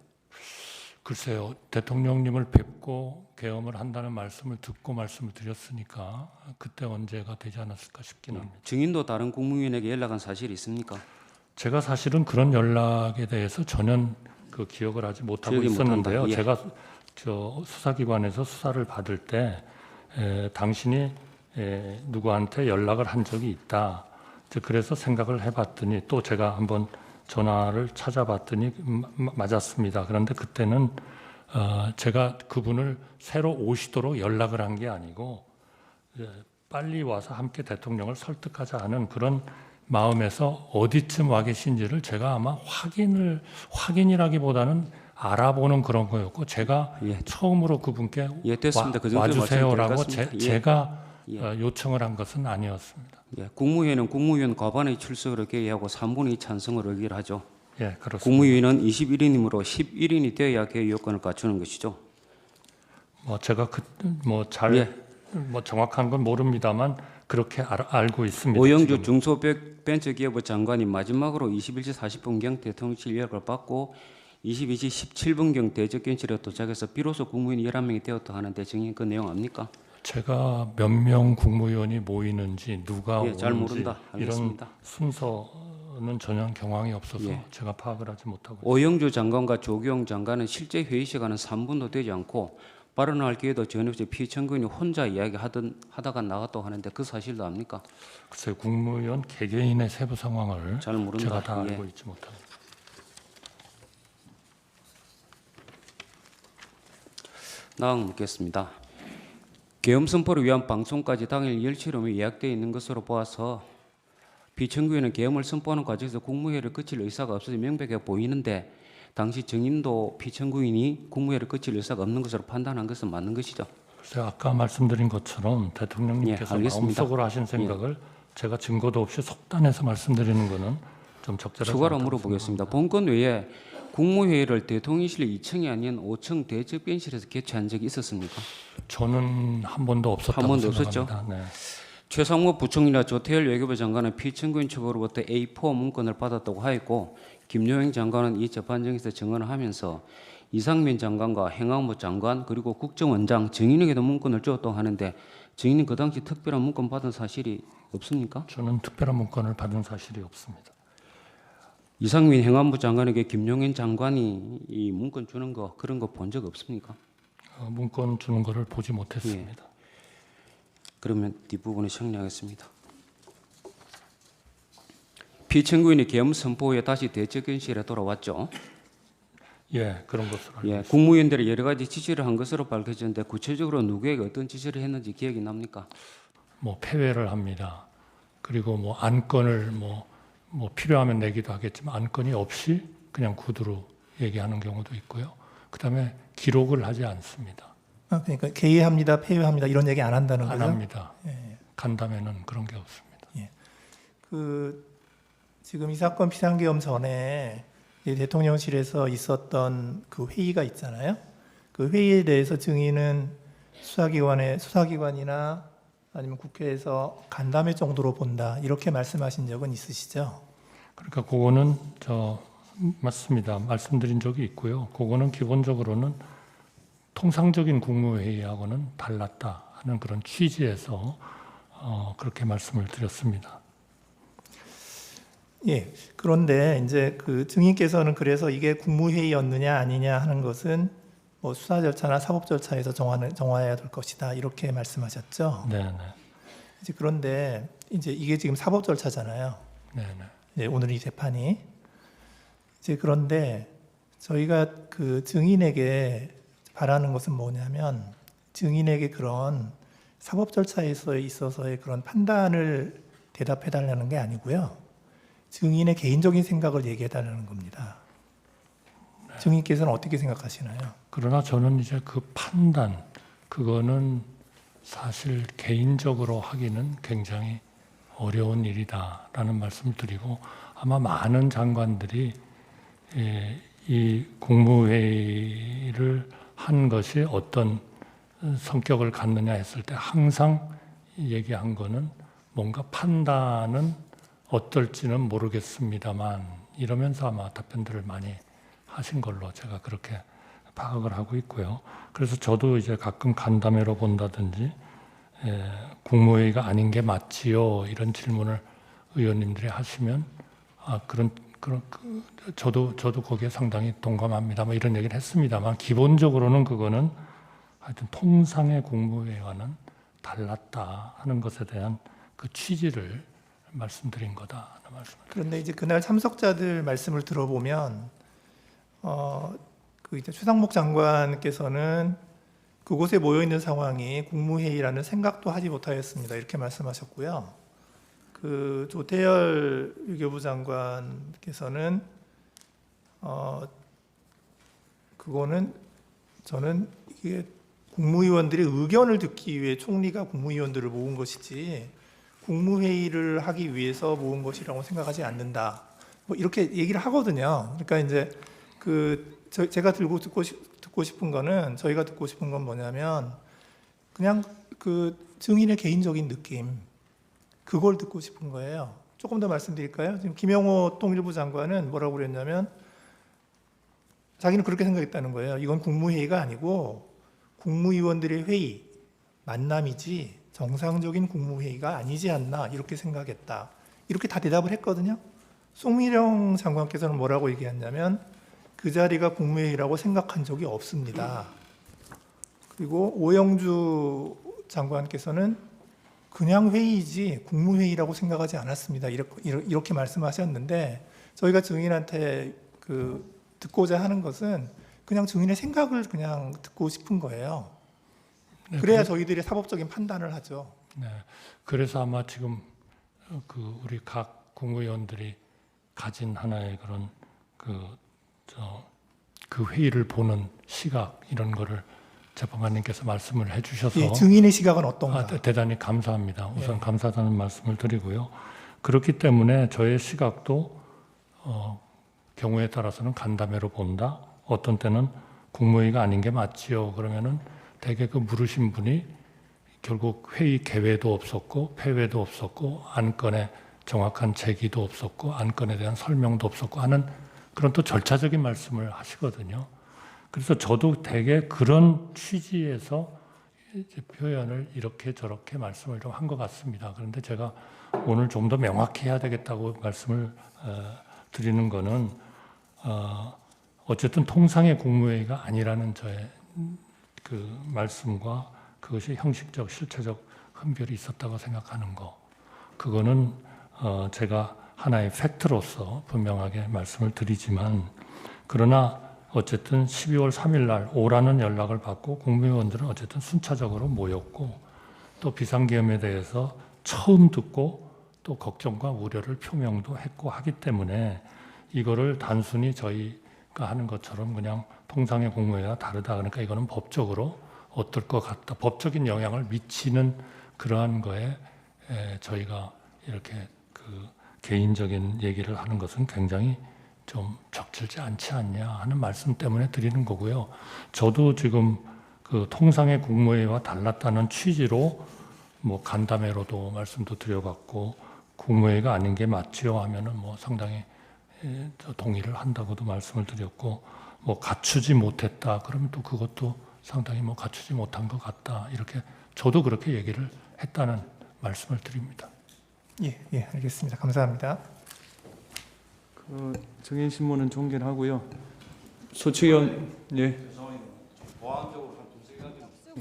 글쎄요, 대통령님을 뵙고 계엄을 한다는 말씀을 듣고 말씀을 드렸으니까 그때 언제가 되지 않았을까 싶긴 합니다. 증인도 다른 국무위원에게 연락한 사실이 있습니까? 제가 사실은 그런 연락에 대해서 전혀 그 기억을 하지 못하고 기억이 있었는데요. 못한다. 예. 제가 저 수사기관에서 수사를 받을 때 당신이 누구한테 연락을 한 적이 있다. 그래서 생각을 해봤더니 또 제가 한번 전화를 찾아봤더니 맞았습니다. 그런데 그때는 제가 그분을 새로 오시도록 연락을 한 게 아니고 빨리 와서 함께 대통령을 설득하자 하는 그런 마음에서 어디쯤 와 계신지를 제가 아마 확인이라기보다는 알아보는 그런 거였고 제가 예. 처음으로 그분께 됐습니다. 그 정도 와주세요라고 말씀드릴 것 같습니다. 제가 예. 요청을 한 것은 아니었습니다. 예, 국무회의는 국무위원 과반의 출석을 개의하고 3분의 찬성을 의결하죠. 예, 그렇습니다. 국무위원은 21인이므로 11인이 되어야 개의 요건을 갖추는 것이죠. 뭐 제가 뭐 정확한 건 모릅니다만 그렇게 알고 있습니다. 오영주 지금. 중소벤처기업부 장관이 마지막으로 21시 40분경 대통령실 연락을 받고 22시 17분경 대접견실에 도착해서 비로소 국무위원이 11명이 되었다 하는데 증인 그 내용 압니까? 제가 몇 명 국무위원이 모이는지 누가 오는지 잘 모른다. 이런 알겠습니다. 순서는 전혀 경황이 없어서 예. 제가 파악을 하지 못하고 있습니다. 오영주 장관과 조규용 장관은 실제 회의 시간은 3분도 되지 않고 발언할 기회도 전혀 없이 피청구인이 혼자 하다가 나갔다고 하는데 그 사실도 압니까? 글쎄요, 국무위원 개개인의 세부 상황을 잘 모른다. 제가 다 예. 알고 있지 못합니다. 다음 묻겠습니다. 계엄 선포를 위한 방송까지 당일 10시로 예약되어 있는 것으로 보아서 피청구인은 계엄을 선포하는 과정에서 국무회의를 거칠 의사가 없어서 명백해 보이는데 당시 증인도 피청구인이 국무회의를 거칠 의사가 없는 것으로 판단한 것은 맞는 것이죠? 글쎄요, 아까 말씀드린 것처럼 대통령님께서 예, 알겠습니다. 마음속으로 하신 생각을 제가 증거도 없이 속단해서 말씀드리는 것은 좀 적절하지 추가로 않다고 물어보겠습니다. 생각합니다. 본건 외에 국무회의를 대통령실 2층이 아닌 5층 대접변실에서 개최한 적이 있었습니까? 저는 한 번도 없었다고 한 번도 생각합니다. 네. 최상목 부총리나 조태열 외교부 장관은 피청구인 측으로부터 A4 문건을 받았다고 하였고 김여행 장관은 이 재판정에서 증언을 하면서 이상민 장관과 행안부 장관 그리고 국정원장 증인에게도 문건을 줬다고 하는데 증인은 그 당시 특별한 문건 받은 사실이 없습니까? 저는 특별한 문건을 받은 사실이 없습니다. 이상민 행안부 장관에게 김용현 장관이 이 문건 주는 거 그런 거 본 적 없습니까? 문건 주는 거를 보지 못했습니다. 그러면 뒷부분을 정리하겠습니다. 피청구인이 계엄 선포 후에 다시 대책견실에 돌아왔죠. 예, 그런 것으로 알고 예, 있습니다. 국무위원들이 여러 가지 지시를 한 것으로 밝혀졌는데 구체적으로 누구에게 어떤 지시를 했는지 기억이 납니까? 뭐 폐회를 합니다. 그리고 뭐 안건을 뭐 필요하면 내기도 하겠지만 안건이 없이 그냥 구두로 얘기하는 경우도 있고요. 그다음에 기록을 하지 않습니다. 그러니까 개의합니다, 폐회합니다 이런 얘기 안 한다는 안 거죠? 합니다. 간담회는 그런 게 없습니다. 지금 이 사건 비상계엄 전에 이 대통령실에서 있었던 그 회의가 있잖아요. 그 회의에 대해서 증인은 수사기관이나 아니면 국회에서 간담회 정도로 본다 이렇게 말씀하신 적은 있으시죠? 그러니까 그거는 저 맞습니다. 말씀드린 적이 있고요. 그거는 기본적으로는 통상적인 국무회의하고는 달랐다 하는 그런 취지에서 그렇게 말씀을 드렸습니다. 예. 그런데 이제 그 증인께서는 그래서 이게 국무회의였느냐 아니냐 하는 것은 뭐 수사 절차나 사법 절차에서 정해야 될 것이다 이렇게 말씀하셨죠. 네, 네, 이제 그런데 이제 이게 지금 사법 절차잖아요. 네, 네. 이제 오늘 이 재판이 이제 그런데 저희가 그 증인에게 바라는 것은 뭐냐면 증인에게 그런 사법 절차에 있어서의 그런 판단을 대답해 달라는 게 아니고요. 증인의 개인적인 생각을 얘기해 달라는 겁니다. 증인께서는 어떻게 생각하시나요? 그러나 저는 이제 그 판단, 그거는 사실 개인적으로 하기는 굉장히 어려운 일이다라는 말씀을 드리고, 아마 많은 장관들이 이 국무회의를 한 것이 어떤 성격을 갖느냐 했을 때 항상 얘기한 거는 뭔가 판단은 어떨지는 모르겠습니다만 이러면서 아마 답변들을 많이 하신 걸로 제가 그렇게 파악을 하고 있고요. 그래서 저도 이제 가끔 간담회로 본다든지 국무회의가 아닌 게 맞지요 이런 질문을 의원님들이 하시면 저도 거기에 상당히 동감합니다. 뭐 이런 얘기를 했습니다만 기본적으로는 그거는 하여튼 통상의 국무회의와는 달랐다 하는 것에 대한 그 취지를 말씀드린 거다 하는 말씀을. 그런데 이제 그날 참석자들 말씀을 들어보면 그 이제 최상목 장관께서는 그곳에 모여 있는 상황이 국무회의라는 생각도 하지 못하였습니다. 이렇게 말씀하셨고요. 그 조태열 외교부 장관께서는 그거는 저는 이게 국무위원들의 의견을 듣기 위해 총리가 국무위원들을 모은 것이지 국무회의를 하기 위해서 모은 것이라고 생각하지 않는다. 뭐 이렇게 얘기를 하거든요. 그러니까 이제 제가 듣고 싶은 거는 저희가 듣고 싶은 건 뭐냐면 그냥 그 증인의 개인적인 느낌 그걸 듣고 싶은 거예요. 조금 더 말씀드릴까요? 지금 김영호 통일부 장관은 뭐라고 그랬냐면 자기는 그렇게 생각했다는 거예요. 이건 국무회의가 아니고 국무위원들의 회의, 만남이지 정상적인 국무회의가 아니지 않나 이렇게 생각했다. 이렇게 다 대답을 했거든요. 송미령 장관께서는 뭐라고 얘기했냐면 그 자리가 국무회의라고 생각한 적이 없습니다. 그리고 오영주 장관께서는 그냥 회의지 국무회의라고 생각하지 않았습니다. 이렇게 말씀하셨는데 저희가 증인한테 듣고자 하는 것은 그냥 증인의 생각을 그냥 듣고 싶은 거예요. 네, 그래야 저희들이 사법적인 판단을 하죠. 네, 그래서 아마 지금 우리 각 국무위원들이 가진 하나의 그런 그 회의를 보는 시각 이런 거를 재판관님께서 말씀을 해주셔서 예, 증인의 시각은 어떤가? 대단히 감사합니다. 우선 감사하다는 말씀을 드리고요. 그렇기 때문에 저의 시각도 경우에 따라서는 간담회로 본다. 어떤 때는 국무회의가 아닌 게 맞지요. 그러면은 대개 그 물으신 분이 결국 회의 개회도 없었고 폐회도 없었고 안건에 정확한 제기도 없었고 안건에 대한 설명도 없었고 하는 그런 또 절차적인 말씀을 하시거든요. 그래서 저도 대개 그런 취지에서 이제 표현을 이렇게 저렇게 말씀을 좀 한 것 같습니다. 그런데 제가 오늘 좀 더 명확히 해야 되겠다고 말씀을 드리는 거는 어쨌든 통상의 국무회의가 아니라는 저의 그 말씀과 그것이 형식적, 실체적 흠결이 있었다고 생각하는 거. 그거는 제가 하나의 팩트로서 분명하게 말씀을 드리지만 그러나 어쨌든 12월 3일 날 오라는 연락을 받고 국무위원들은 어쨌든 순차적으로 모였고 또 비상계엄에 대해서 처음 듣고 또 걱정과 우려를 표명도 했고 하기 때문에 이거를 단순히 저희가 하는 것처럼 그냥 통상의 국무회의와 다르다. 그러니까 이거는 법적으로 어떨 것 같다. 법적인 영향을 미치는 그러한 거에 저희가 이렇게 그 개인적인 얘기를 하는 것은 굉장히 좀 적절치 않지 않냐 하는 말씀 때문에 드리는 거고요. 저도 지금 그 통상의 국무회의와 달랐다는 취지로 뭐 간담회로도 말씀도 드려봤고 국무회의가 아닌 게 맞지요 하면은 뭐 상당히 동의를 한다고도 말씀을 드렸고, 뭐 갖추지 못했다 그러면 또 그것도 상당히 뭐 갖추지 못한 것 같다, 이렇게 저도 그렇게 얘기를 했다는 말씀을 드립니다. 예, 알겠습니다. 감사합니다. 그 증인 신문은 종결하고요. 소측위원 예.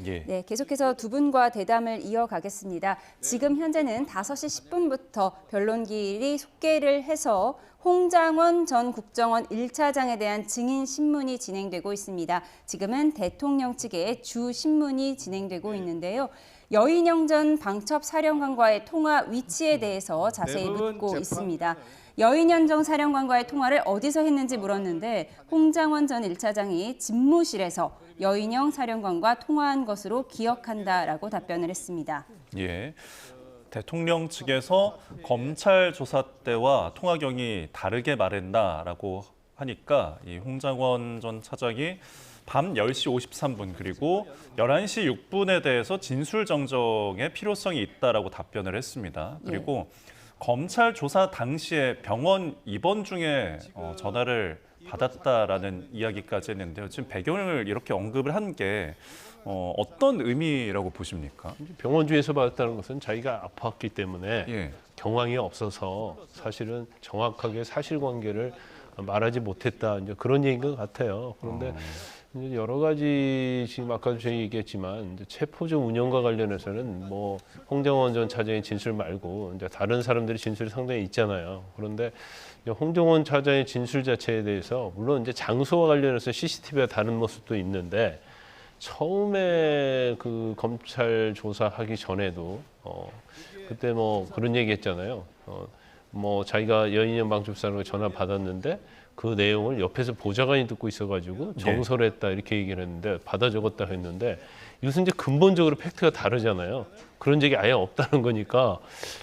예. 네, 계속해서 두 분과 대담을 이어가겠습니다. 지금 현재는 5시 10분부터 변론기일이 속개를 해서 홍장원 전 국정원 1차장에 대한 증인 신문이 진행되고 있습니다. 지금은 대통령 측의 주 신문이 진행되고 있는데요. 여인영 전 방첩사령관과의 통화 위치에 대해서 자세히 묻고 있습니다. 여인영 전 사령관과의 통화를 어디서 했는지 물었는데 홍장원 전 1차장이 집무실에서 여인영 사령관과 통화한 것으로 기억한다라고 답변을 했습니다. 예. 대통령 측에서 검찰 조사 때와 통화 경위 다르게 말했나라고 하니까 이 홍장원 전 차장이 밤 10시 53분 그리고 11시 6분에 대해서 진술 정정의 필요성이 있다라고 답변을 했습니다. 그리고 검찰 조사 당시에 병원 입원 중에 전화를 받았다라는 이야기까지 했는데요. 지금 배경을 이렇게 언급을 한 게 어떤 의미라고 보십니까? 병원 중에서 받았다는 것은 자기가 아팠기 때문에 예. 경황이 없어서 사실은 정확하게 사실관계를 말하지 못했다, 이제 그런 얘기인 것 같아요. 그런데 이제 여러 가지, 지금 아까도 저희 얘기했지만 이제 체포점 운영과 관련해서는 뭐 홍정원 전 차장의 진술 말고 이제 다른 사람들의 진술이 상당히 있잖아요. 그런데 홍정원 차장의 진술 자체에 대해서 물론 이제 장소와 관련해서 CCTV가 다른 모습도 있는데, 처음에 그 검찰 조사하기 전에도 그때 뭐 그런 얘기했잖아요. 뭐 자기가 여인영 방첩사로 전화 받았는데 그 내용을 옆에서 보좌관이 듣고 있어가지고 정설했다 이렇게 얘기를 했는데, 받아 적었다 했는데, 이것은 이제 근본적으로 팩트가 다르잖아요. 그런 적이 아예 없다는 거니까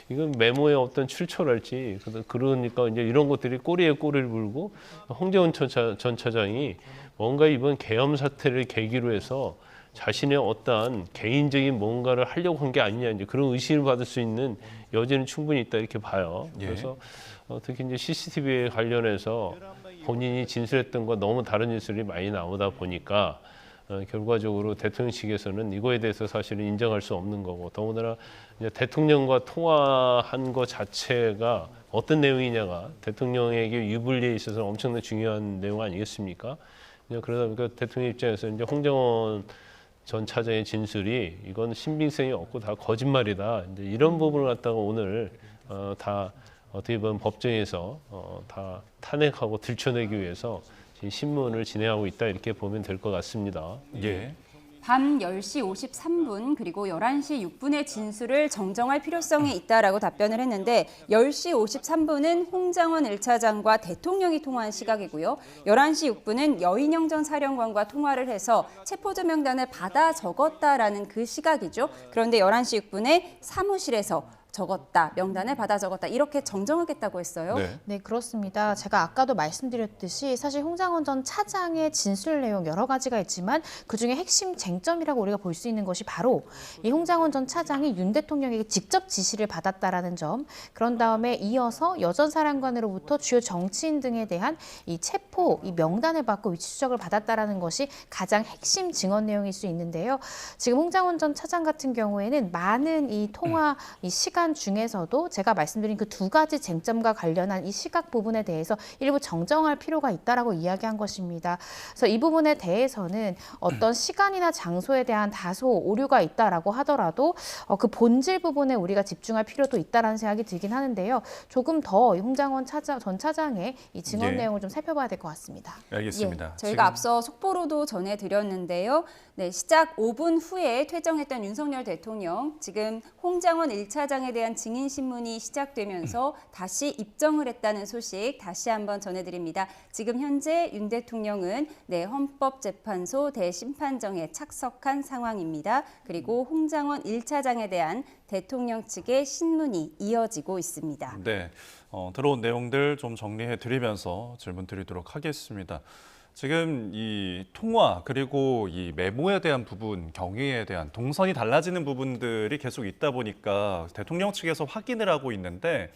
이건 메모의 어떤 출처랄지, 그러니까 이제 이런 것들이 꼬리에 꼬리를 물고 홍정원 전 차장이 뭔가 이번 계엄 사태를 계기로 해서 자신의 어떠한 개인적인 뭔가를 하려고 한 게 아니냐, 이제 그런 의심을 받을 수 있는 여지는 충분히 있다 이렇게 봐요. 그래서 특히 이제 CCTV에 관련해서 본인이 진술했던 것 너무 다른 진술이 많이 나오다 보니까 결과적으로 대통령 측에서는 이거에 대해서 사실은 인정할 수 없는 거고, 더군다나 이제 대통령과 통화한 것 자체가 어떤 내용이냐가 대통령에게 유불리에 있어서 엄청나게 중요한 내용 아니겠습니까? 그러다 보니까 대통령 입장에서 이제 홍정원 전 차장의 진술이 이건 신빙성이 없고 다 거짓말이다, 이제 이런 부분을 갖다가 오늘 다 어떻게 보면 법정에서 다 탄핵하고 들춰내기 위해서 지금 신문을 진행하고 있다, 이렇게 보면 될 것 같습니다. 예. 밤 10시 53분 그리고 11시 6분의 진술을 정정할 필요성이 있다라고 답변을 했는데, 10시 53분은 홍장원 1차장과 대통령이 통화한 시각이고요. 11시 6분은 여인영 전 사령관과 통화를 해서 체포조 명단을 받아 적었다라는 그 시각이죠. 그런데 11시 6분에 사무실에서 적었다, 명단을 받아 적었다, 이렇게 정정하겠다고 했어요. 네, 그렇습니다. 제가 아까도 말씀드렸듯이 사실 홍장원 전 차장의 진술 내용 여러 가지가 있지만 그중에 핵심 쟁점이라고 우리가 볼 수 있는 것이 바로 이 홍장원 전 차장이 윤 대통령에게 직접 지시를 받았다라는 점, 그런 다음에 이어서 여 전 사령관으로부터 주요 정치인 등에 대한 이 체포, 이 명단을 받고 위치 추적을 받았다라는 것이 가장 핵심 증언 내용일 수 있는데요. 지금 홍장원 전 차장 같은 경우에는 많은 이 통화, 이 시간 중에서도 제가 말씀드린 그 두 가지 쟁점과 관련한 이 시각 부분에 대해서 일부 정정할 필요가 있다라고 이야기한 것입니다. 그래서 이 부분에 대해서는 어떤 시간이나 장소에 대한 다소 오류가 있다라고 하더라도 그 본질 부분에 우리가 집중할 필요도 있다라는 생각이 들긴 하는데요. 조금 더 홍장원 전 차장의 이 증언 내용을 좀 살펴봐야 될 것 같습니다. 알겠습니다. 저희가 앞서 속보로도 전해드렸는데요. 네, 시작 5분 후에 퇴정했던 윤석열 대통령, 지금 홍장원 1차장에 대한 증인 신문이 시작되면서 다시 입정을 했다는 소식 다시 한번 전해드립니다. 지금 현재 윤 대통령은 헌법재판소 대심판정에 착석한 상황입니다. 그리고 홍장원 1차장에 대한 대통령 측의 신문이 이어지고 있습니다. 네, 들어온 내용들 좀 정리해 드리면서 질문 드리도록 하겠습니다. 지금 이 통화 그리고 이 메모에 대한 부분, 경위에 대한 동선이 달라지는 부분들이 계속 있다 보니까 대통령 측에서 확인을 하고 있는데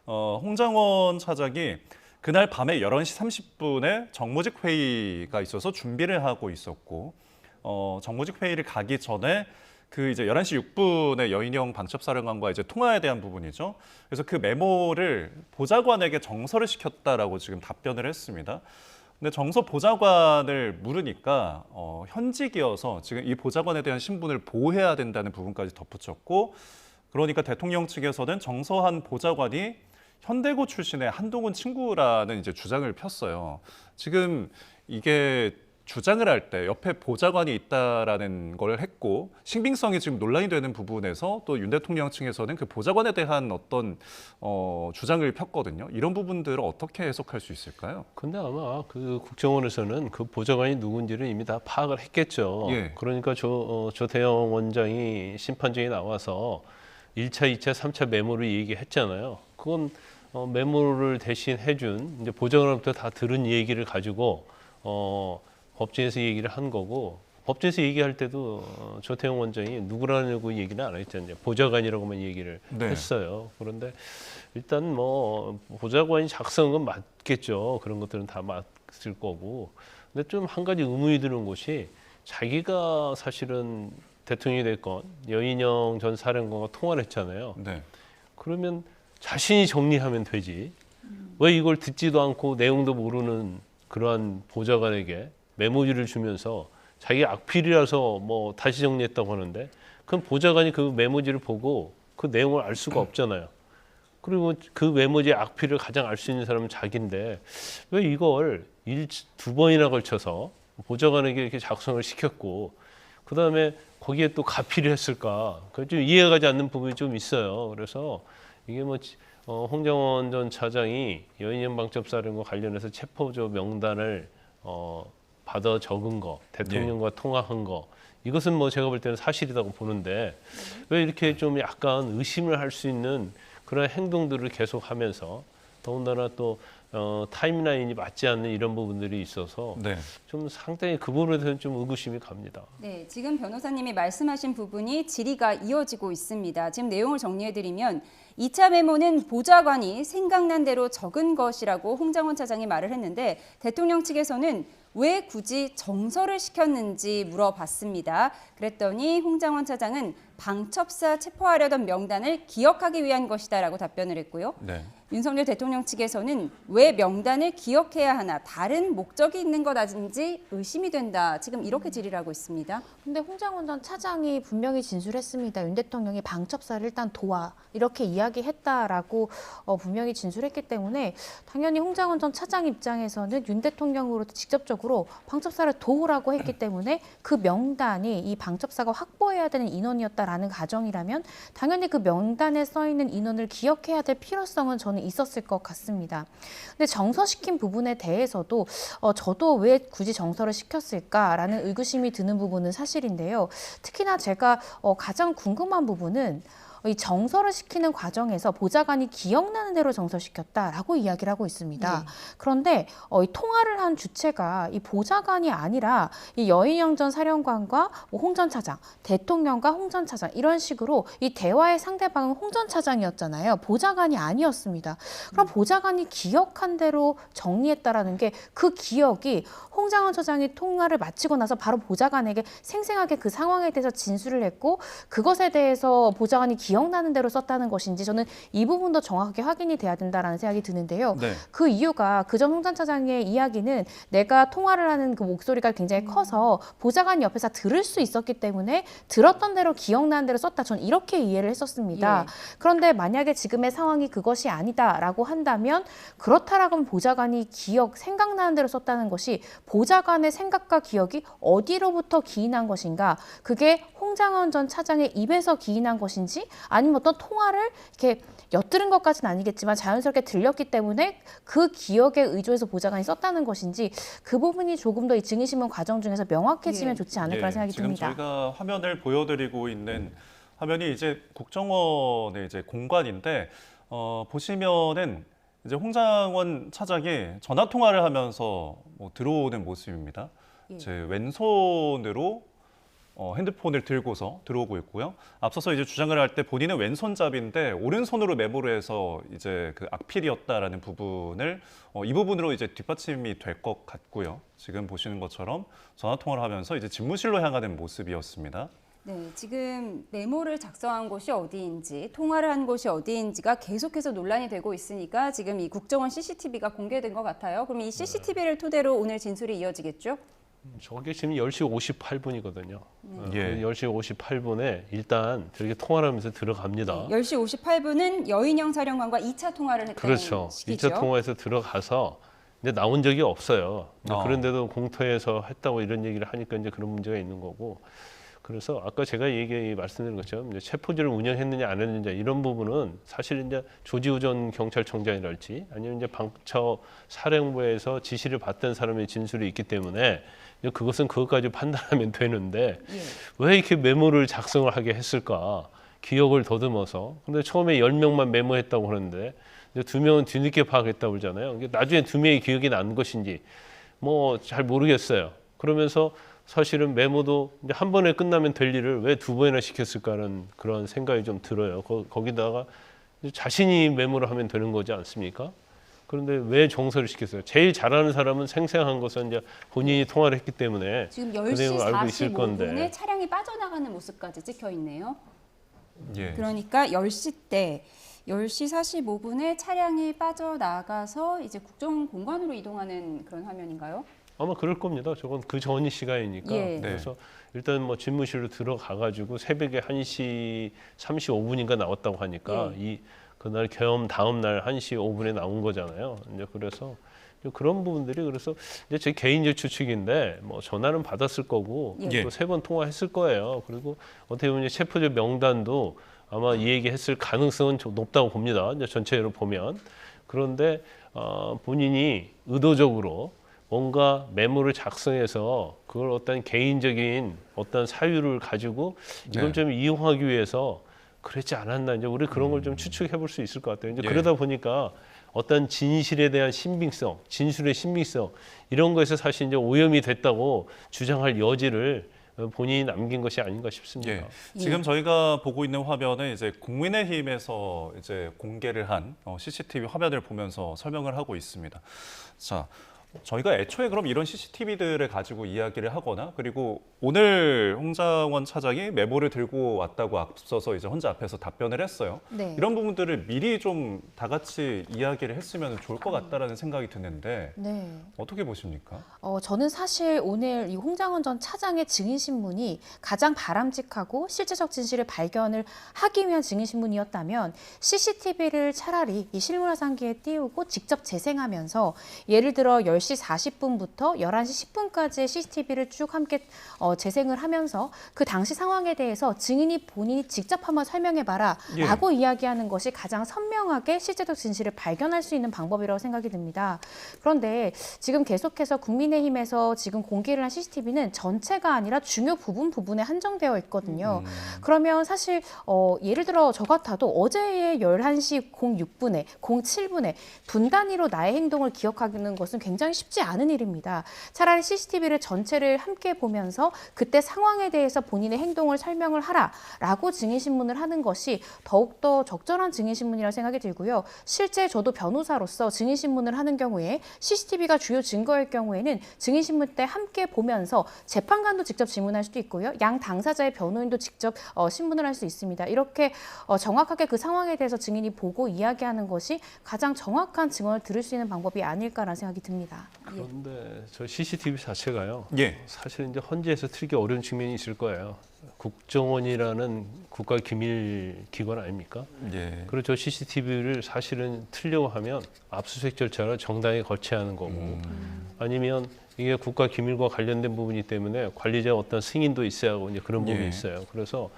홍장원 차장이 그날 밤에 11시 30분에 정무직 회의가 있어서 준비를 하고 있었고 정무직 회의를 가기 전에 그 이제 11시 6분에 여인영 방첩사령관과 이제 통화에 대한 부분이죠. 그래서 그 메모를 보좌관에게 정서를 시켰다라고 지금 답변을 했습니다. 근데 정서 보좌관을 물으니까 현직이어서 지금 이 보좌관에 대한 신분을 보호해야 된다는 부분까지 덧붙였고, 그러니까 대통령 측에서는 정서한 보좌관이 현대고 출신의 한동훈 친구라는 이제 주장을 폈어요. 지금 이게 주장을 할 때 옆에 보좌관이 있다라는 걸 했고 신빙성이 지금 논란이 되는 부분에서 또 윤 대통령 측에서는 그 보좌관에 대한 어떤 주장을 폈거든요. 이런 부분들을 어떻게 해석할 수 있을까요? 근데 아마 그 국정원에서는 그 보좌관이 누군지를 이미 다 파악을 했겠죠. 예. 그러니까 조태영 원장이 심판정에 나와서 1차, 2차, 3차 메모를 얘기했잖아요. 그건 메모를 대신 해준 이제 보좌관으로부터 다 들은 얘기를 가지고 법정에서 얘기를 한 거고, 법정에서 얘기할 때도 조태영 원장이 누구라고 얘기는 안 했잖아요. 보좌관이라고만 얘기를 네. 했어요. 그런데 일단 뭐 보좌관이 작성한 건 맞겠죠. 그런 것들은 다 맞을 거고. 근데 좀 한 가지 의문이 드는 것이, 자기가 사실은 대통령이 됐건 여인영 전 사령관과 통화를 했잖아요. 네. 그러면 자신이 정리하면 되지. 왜 이걸 듣지도 않고 내용도 모르는 그러한 보좌관에게 메모지를 주면서 자기 악필이라서 뭐 다시 정리했다고 하는데, 그럼 보좌관이 그 메모지를 보고 그 내용을 알 수가 없잖아요. 그리고 그 메모지의 악필을 가장 알 수 있는 사람은 자기인데 왜 이걸 두 번이나 걸쳐서 보좌관에게 이렇게 작성을 시켰고 그다음에 거기에 또 가필을 했을까? 그 좀 이해가 가지 않는 부분이 좀 있어요. 그래서 이게 뭐 홍장원 전 차장이 여인영 방첩사령과 관련해서 체포조 명단을 받아 적은 거, 대통령과 통화한 거, 이것은 뭐 제가 볼 때는 사실이라고 보는데 왜 이렇게 좀 약간 의심을 할 수 있는 그런 행동들을 계속하면서 더군다나 또 타임라인이 맞지 않는 이런 부분들이 있어서 네. 좀 상당히 그 부분에 대해서는 좀 의구심이 갑니다. 네, 지금 변호사님이 말씀하신 부분이 질의가 이어지고 있습니다. 지금 내용을 정리해드리면 2차 메모는 보좌관이 생각난 대로 적은 것이라고 홍장원 차장이 말을 했는데 대통령 측에서는 왜 굳이 정서를 시켰는지 물어봤습니다. 그랬더니 홍장원 차장은 방첩사 체포하려던 명단을 기억하기 위한 것이다라고 답변을 했고요. 네. 윤석열 대통령 측에서는 왜 명단을 기억해야 하나, 다른 목적이 있는 것 아닌지 의심이 된다. 지금 이렇게 질의를 하고 있습니다. 근데 홍장원 전 차장이 분명히 진술했습니다. 윤 대통령이 방첩사를 일단 도와 이렇게 이야기했다라고 분명히 진술했기 때문에 당연히 홍장원 전 차장 입장에서는 윤 대통령으로부터 직접적으로 방첩사를 도우라고 했기 때문에 그 명단이 이 방첩사가 확보해야 되는 인원이었다라는 가정이라면 당연히 그 명단에 써 있는 인원을 기억해야 될 필요성은 저는 있었을 것 같습니다. 근데 정서시킨 부분에 대해서도 저도 왜 굳이 정서를 시켰을까라는 의구심이 드는 부분은 사실인데요. 특히나 제가 가장 궁금한 부분은 이 정서를 시키는 과정에서 보좌관이 기억나는 대로 정서시켰다라고 이야기를 하고 있습니다. 네. 그런데 이 통화를 한 주체가 이 보좌관이 아니라 이 여인영 전 사령관과 홍 전 차장, 대통령과 홍 전 차장 이런 식으로 이 대화의 상대방은 홍 전 차장이었잖아요. 보좌관이 아니었습니다. 그럼 보좌관이 기억한 대로 정리했다라는 게 그 기억이 홍장원 처장이 통화를 마치고 나서 바로 보좌관에게 생생하게 그 상황에 대해서 진술을 했고 그것에 대해서 보좌관이 기억나는 대로 썼다는 것인지 저는 이 부분도 정확하게 확인이 돼야 된다라는 생각이 드는데요. 네. 그 이유가 그전 홍 전 차장의 이야기는 내가 통화를 하는 그 목소리가 굉장히 커서 보좌관이 옆에서 들을 수 있었기 때문에 들었던 대로 기억나는 대로 썼다. 저는 이렇게 이해를 했었습니다. 예. 그런데 만약에 지금의 상황이 그것이 아니다라고 한다면 그렇다라고 하면 보좌관이 생각나는 대로 썼다는 것이 보좌관의 생각과 기억이 어디로부터 기인한 것인가? 그게 홍장원 전 차장의 입에서 기인한 것인지 아니면 어떤 통화를 이렇게 엿들은 것까지는 아니겠지만 자연스럽게 들렸기 때문에 그 기억에 의존해서 보좌관이 썼다는 것인지 그 부분이 조금 더 이 증인신문 과정 중에서 명확해지면 좋지 않을까 생각이 듭니다. 지금 저희가 화면을 보여드리고 있는 화면이 이제 국정원의 이제 공관인데 보시면은 이제 홍장원 차장이 전화 통화를 하면서 들어오는 모습입니다. 제 왼손으로 핸드폰을 들고서 들어오고 있고요. 앞서서 이제 주장을 할 때 본인은 왼손잡이인데 오른손으로 메모를 해서 이제 그 악필이었다라는 부분을 이 부분으로 이제 뒷받침이 될 것 같고요. 지금 보시는 것처럼 전화 통화를 하면서 이제 집무실로 향하는 모습이었습니다. 네, 지금 메모를 작성한 곳이 어디인지, 통화를 한 곳이 어디인지가 계속해서 논란이 되고 있으니까 지금 이 국정원 CCTV가 공개된 것 같아요. 그럼 이 CCTV를 토대로 오늘 진술이 이어지겠죠? 저게 지금 10시 58분이거든요. 예. 10시 58분에 일단 저렇게 통화를 하면서 들어갑니다. 10시 58분은 여인영 사령관과 2차 통화를 했다는 그렇죠. 시기죠. 2차 통화에서 들어가서 근데 나온 적이 없어요. 그런데도 공터에서 했다고 이런 얘기를 하니까 이제 그런 문제가 있는 거고. 그래서 아까 제가 말씀드린 것처럼 이제 체포지를 운영했느냐 안 했느냐 이런 부분은 사실 이제 조지우 경찰청장이랄지 아니면 이제 방처 사령부에서 지시를 받던 사람의 진술이 있기 때문에 그것은 그것까지 판단하면 되는데 왜 이렇게 메모를 작성을 하게 했을까? 기억을 더듬어서. 근데 처음에 10명만 메모했다고 하는데 2명은 뒤늦게 파악했다고 그러잖아요. 나중에 2명의 기억이 난 것인지 뭐 잘 모르겠어요. 그러면서 사실은 메모도 이제 한 번에 끝나면 될 일을 왜 2번이나 시켰을까라는 그런 생각이 좀 들어요. 거기다가 자신이 메모를 하면 되는 거지 않습니까? 그런데 왜 정서를 시켰어요? 제일 잘하는 사람은 생생한 것은 이제 본인이 통화를 했기 때문에 지금 그 10시 내용을 알고 있을 45분에 건데. 차량이 빠져나가는 모습까지 찍혀 있네요. 예. 그러니까 10시 때 10시 45분에 차량이 빠져나가서 이제 국정원 공관으로 이동하는 그런 화면인가요? 아마 그럴 겁니다. 저건 그 전 시간이니까. 예. 그래서 일단 뭐 집무실로 들어가가지고 새벽에 1시 35분인가 나왔다고 하니까 그날 겸 다음 날 1시 5분에 나온 거잖아요. 이제 그래서 그런 부분들이 그래서 이제 제 개인적 추측인데 뭐 전화는 받았을 거고 예. 또 3번 통화했을 거예요. 그리고 어떻게 보면 체포자 명단도 아마 이 얘기했을 가능성은 좀 높다고 봅니다. 이제 전체로 보면 그런데 본인이 의도적으로 뭔가 메모를 작성해서 그걸 어떤 개인적인 어떤 사유를 가지고 이걸 좀 이용하기 위해서 그랬지 않았나 이제 우리 그런 걸 좀 추측해 볼 수 있을 것 같아요. 이제 그러다 보니까 어떤 진실에 대한 신빙성, 진술의 신빙성 이런 거에서 사실 이제 오염이 됐다고 주장할 여지를 본인이 남긴 것이 아닌가 싶습니다. 예. 지금 저희가 보고 있는 화면은 이제 국민의힘에서 이제 공개를 한 CCTV 화면을 보면서 설명을 하고 있습니다. 자. 저희가 애초에 그럼 이런 CCTV들을 가지고 이야기를 하거나 그리고 오늘 홍장원 차장이 메모를 들고 왔다고 앞서서 이제 헌재 앞에서 답변을 했어요. 네. 이런 부분들을 미리 좀 다 같이 이야기를 했으면 좋을 것 같다라는 생각이 드는데 네. 어떻게 보십니까? 저는 사실 오늘 이 홍장원 전 차장의 증인신문이 가장 바람직하고 실제적 진실을 발견을 하기 위한 증인신문이었다면 CCTV를 차라리 이 실무화상기에 띄우고 직접 재생하면서 예를 들어 10시 40분부터 11시 10분까지의 CCTV를 쭉 함께 재생을 하면서 그 당시 상황에 대해서 증인이 본인이 직접 한번 설명해봐라 라고 이야기하는 것이 가장 선명하게 실제적 진실을 발견할 수 있는 방법이라고 생각이 듭니다. 그런데 지금 계속해서 국민의힘에서 지금 공개를 한 CCTV는 전체가 아니라 중요 부분에 한정되어 있거든요. 그러면 사실 예를 들어 저 같아도 어제의 11시 06분에 07분에 분 단위로 나의 행동을 기억하는 것은 굉장히 쉽지 않은 일입니다. 차라리 CCTV를 전체를 함께 보면서 그때 상황에 대해서 본인의 행동을 설명을 하라라고 증인신문을 하는 것이 더욱더 적절한 증인신문이라고 생각이 들고요. 실제 저도 변호사로서 증인신문을 하는 경우에 CCTV가 주요 증거일 경우에는 증인신문 때 함께 보면서 재판관도 직접 질문할 수도 있고요. 양 당사자의 변호인도 직접 신문을 할 수 있습니다. 이렇게 정확하게 그 상황에 대해서 증인이 보고 이야기하는 것이 가장 정확한 증언을 들을 수 있는 방법이 아닐까라는 생각이 듭니다. 그런데 저 CCTV 자체가요. 사실 이제 헌재에서 틀기 어려운 측면이 있을 거예요. 국정원이라는 국가기밀기관 아닙니까? 그리고 저 CCTV를 사실은 틀려고 하면 압수수색 절차를 정당히 거쳐야 하는 거고 아니면 이게 국가기밀과 관련된 부분이기 때문에 관리자 어떤 승인도 있어야 하고 이제 그런 부분이 있어요. 그래서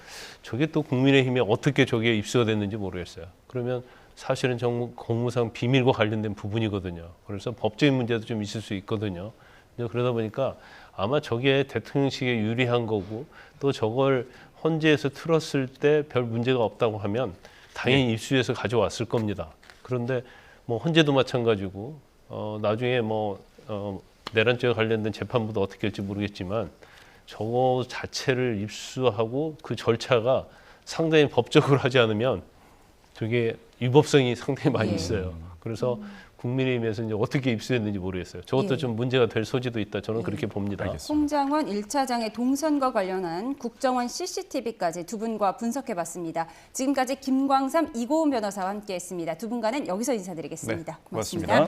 저게 또 국민의힘에 어떻게 저게 입수가 됐는지 모르겠어요. 그러면 사실은 공무상 비밀과 관련된 부분이거든요. 그래서 법적인 문제도 좀 있을 수 있거든요. 그러다 보니까 아마 저게 대통령실에 유리한 거고 또 저걸 헌재에서 틀었을 때 별 문제가 없다고 하면 당연히 입수해서 가져왔을 겁니다. 그런데 뭐 헌재도 마찬가지고 나중에 뭐 내란죄와 관련된 재판부도 어떻게 할지 모르겠지만 저거 자체를 입수하고 그 절차가 상당히 법적으로 하지 않으면 저게 위법성이 상당히 많이 예. 있어요. 그래서 국민의힘에서 이제 어떻게 입수했는지 모르겠어요. 저것도 예. 좀 문제가 될 소지도 있다. 저는 그렇게 봅니다. 알겠습니다. 홍장원 1차장의 동선과 관련한 국정원 CCTV까지 두 분과 분석해봤습니다. 지금까지 김광삼, 이고은 변호사와 함께했습니다. 두 분과는 여기서 인사드리겠습니다. 네, 고맙습니다.